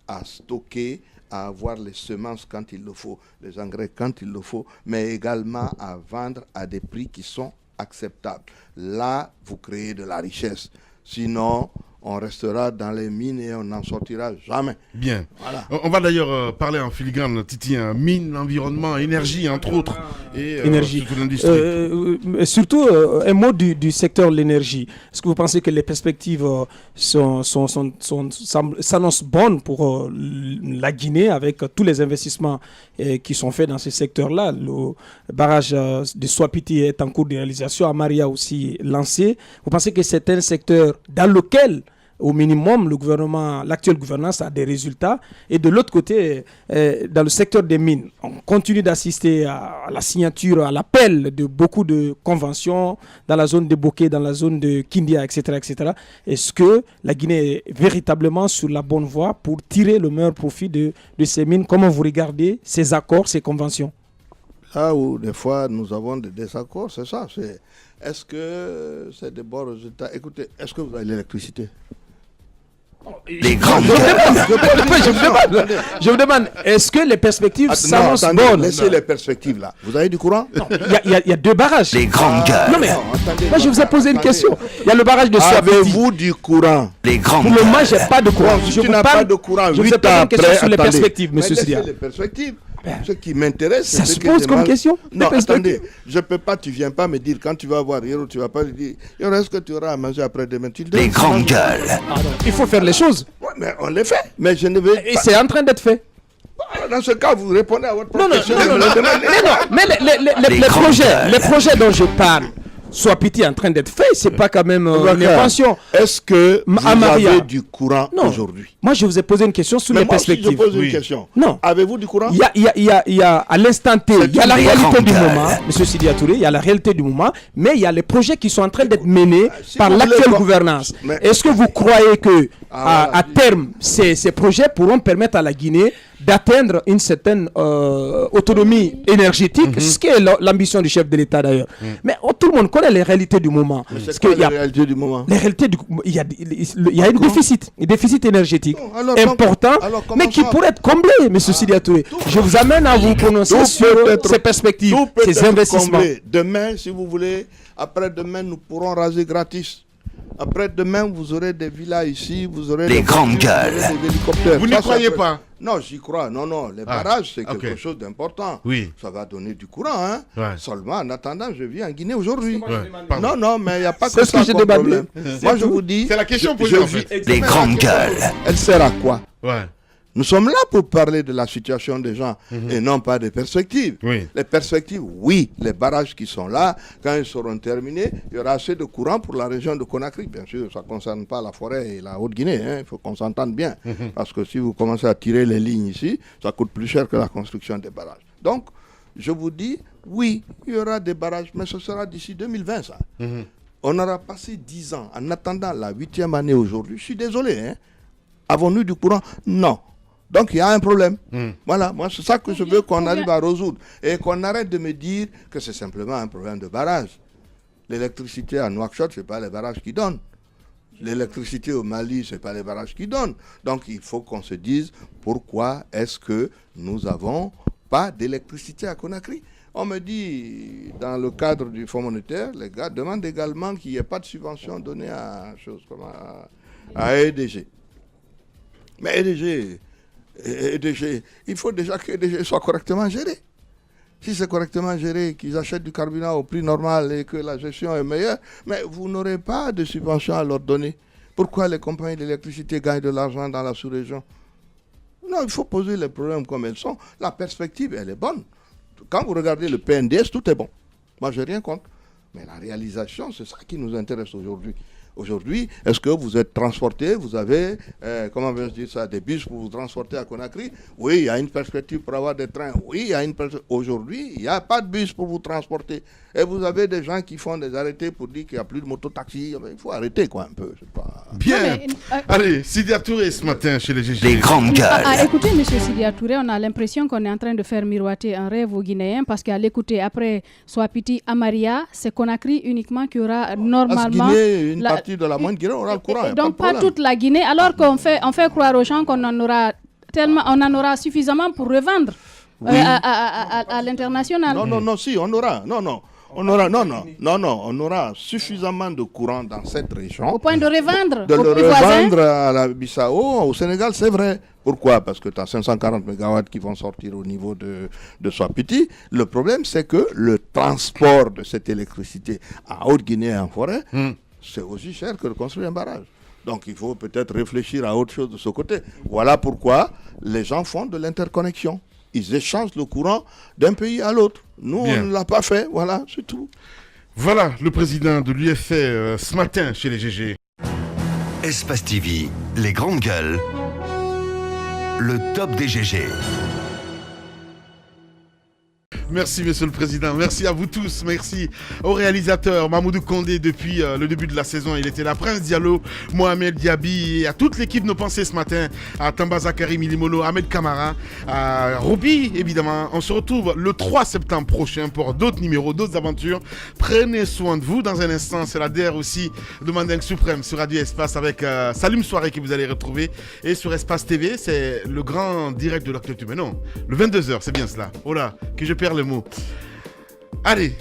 à stocker, à avoir les semences quand il le faut, les engrais quand il le faut, mais également à vendre à des prix qui sont acceptables. Là, vous créez de la richesse. Sinon, on restera dans les mines et on n'en sortira jamais. Bien. Voilà. On va d'ailleurs parler en filigrane, Titi, mine, environnement, énergie, entre autres. Et énergie. Surtout, un mot du secteur de l'énergie. Est-ce que vous pensez que les perspectives s'annoncent bonnes pour la Guinée avec tous les investissements qui sont faits dans ce secteur-là? Le barrage de Swapiti est en cours de réalisation, Amaria aussi lancé. Vous pensez que c'est un secteur dans lequel au minimum, l'actuelle gouvernance a des résultats. Et de l'autre côté, dans le secteur des mines, on continue d'assister à la signature, à l'appel de beaucoup de conventions dans la zone de Bokeh, dans la zone de Kindia, etc., etc. Est-ce que la Guinée est véritablement sur la bonne voie pour tirer le meilleur profit de ces mines? Comment vous regardez ces accords, ces conventions? Là où des fois nous avons des désaccords, c'est ça. Est-ce que c'est des bons résultats? Écoutez, est-ce que vous avez l'électricité? Les grandes Je vous demande, est-ce que les perspectives s'annoncent bonnes? Laissez les perspectives là. Vous avez du courant? Il y a deux barrages. Les grandes gueules. Non mais, moi je vous ai posé une question. Il y a le barrage de Swapiti. Avez-vous du courant? Les grandes gueules. Pour le moment, je n'ai pas de courant. Je n'ai pas de courant. Je vous ai posé une question sur les perspectives, monsieur Sidia. Laissez les perspectives. Ce qui m'intéresse, ça se pose comme question. Non, attendez, je peux pas, tu viens pas me dire quand tu vas voir Hiro, tu vas pas lui dire est-ce que tu auras à manger après demain? Les grandes gueules. Il faut faire les choses. Ouais, mais on les fait. Mais je ne vais Et c'est en train d'être fait. Dans ce cas, vous répondez à votre question. Non, mais les projets dont je parle, Swapiti est en train d'être fait, c'est pas quand même une invention. Est-ce que vous avez du courant aujourd'hui? Moi, je vous ai posé une question sur les perspectives. Je pose une question. Non. Avez-vous du courant? Il y a à l'instant T, il y a la réalité du moment, M. Sidia Touré, il y a la réalité du moment, mais il y a les projets qui sont en train d'être menés par l'actuelle gouvernance. Est-ce que vous croyez que à terme, ces projets pourront permettre à la Guinée d'atteindre une certaine autonomie énergétique, ce qui est l'ambition du chef de l'État d'ailleurs. Mais tout le monde connaît les réalités du moment. C'est quoi les réalités du moment? Les réalités il y a un déficit énergétique important, mais qui pourrait être comblé, M. Sidia Touré. Je vous amène à vous prononcer sur ces perspectives, ces investissements. Demain, si vous voulez, après-demain, nous pourrons raser gratis. Après-demain, vous aurez des villas ici, vous aurez des grandes gueules. Des hélicoptères. Vous n'y croyez pas? Non, j'y crois. Non. Les barrages, c'est quelque chose d'important. Oui. Ça va donner du courant. Hein? Ouais. Seulement, en attendant, je vis en Guinée aujourd'hui. Ouais. Non, mais il n'y a pas que ça comme problème. Moi, je vous dis... C'est la question posée, en fait. Les grandes gueules. Elle sert à quoi? Ouais. Nous sommes là pour parler de la situation des gens et non pas des perspectives. Oui. Les perspectives, oui, les barrages qui sont là, quand ils seront terminés, il y aura assez de courant pour la région de Conakry. Bien sûr, ça ne concerne pas la forêt et la Haute-Guinée, il faut qu'on s'entende bien. Parce que si vous commencez à tirer les lignes ici, ça coûte plus cher que la construction des barrages. Donc, je vous dis, oui, il y aura des barrages, mais ce sera d'ici 2020, ça. On aura passé 10 ans en attendant la 8e année aujourd'hui. Je suis désolé, avons-nous du courant? Non. Donc il y a un problème. Voilà, moi c'est ça que je veux qu'on arrive à résoudre. Et qu'on arrête de me dire que c'est simplement un problème de barrage. L'électricité à Nouakchott, ce n'est pas les barrages qui donnent. L'électricité au Mali, ce n'est pas les barrages qui donnent. Donc il faut qu'on se dise pourquoi est-ce que nous n'avons pas d'électricité à Conakry. On me dit, dans le cadre du Fonds monétaire, les gars demandent également qu'il n'y ait pas de subvention donnée à EDG. Mais EDG, il faut déjà que EDG soit correctement géré. Si c'est correctement géré, qu'ils achètent du carburant au prix normal et que la gestion est meilleure, mais vous n'aurez pas de subvention à leur donner. Pourquoi les compagnies d'électricité gagnent de l'argent dans la sous-région? Non, il faut poser les problèmes comme ils sont. La perspective, elle est bonne. Quand vous regardez le PNDS, tout est bon. Moi, je n'ai rien contre. Mais la réalisation, c'est ça qui nous intéresse aujourd'hui. Aujourd'hui, est-ce que vous êtes transporté? Vous avez, comment vais-je dire ça, des bus pour vous transporter à Conakry? Oui, il y a une perspective pour avoir des trains. Oui, il y a une perspective. Aujourd'hui, il n'y a pas de bus pour vous transporter. Et vous avez des gens qui font des arrêtés pour dire qu'il n'y a plus de mototaxi. Il faut arrêter, quoi, un peu. Pas... Bien. Allez, Sidia Touré ce matin chez les GG. Les grandes gueules. Écoutez, M. Sidia Touré, on a l'impression qu'on est en train de faire miroiter un rêve aux Guinéens parce qu'à l'écouter après Swapiti, Amaria, c'est Conakry uniquement qui aura normalement... Guinée, une partie de la moindre Guinée aura le courant. Donc pas toute la Guinée, alors qu'on fait croire aux gens qu'on en aura tellement, on en aura suffisamment pour revendre à l'international. Non, si, on aura. On aura suffisamment de courant dans cette région. Au point de revendre de le revendre à la Bissau, au Sénégal, c'est vrai. Pourquoi? Parce que tu as 540 MW qui vont sortir au niveau de Swapiti. Le problème, c'est que le transport de cette électricité en Haute-Guinée et en forêt, c'est aussi cher que de construire un barrage. Donc il faut peut-être réfléchir à autre chose de ce côté. Voilà pourquoi les gens font de l'interconnexion. Ils échangent le courant d'un pays à l'autre. Nous, on ne l'a pas fait. Voilà, c'est tout. Voilà le président de l'UFR ce matin chez les GG. Espace TV, les grandes gueules. Le top des GG. Merci, Monsieur le Président. Merci à vous tous. Merci au réalisateur Mamoudou Kondé depuis le début de la saison. Il était là. Prince Diallo, Mohamed Diaby et à toute l'équipe Nos Pensées ce matin. À Tamba Zakari Milimono, Ahmed Kamara, à Roby, évidemment. On se retrouve le 3 septembre prochain pour d'autres numéros, d'autres aventures. Prenez soin de vous. Dans un instant, c'est la DR aussi de Mandingue Suprême sur Radio Espace avec Salim Soirée que vous allez retrouver. Et sur Espace TV, c'est le grand direct de l'actualité. Mais non, le 22h, c'est bien cela. Oh là, que je perds le mot. Allez.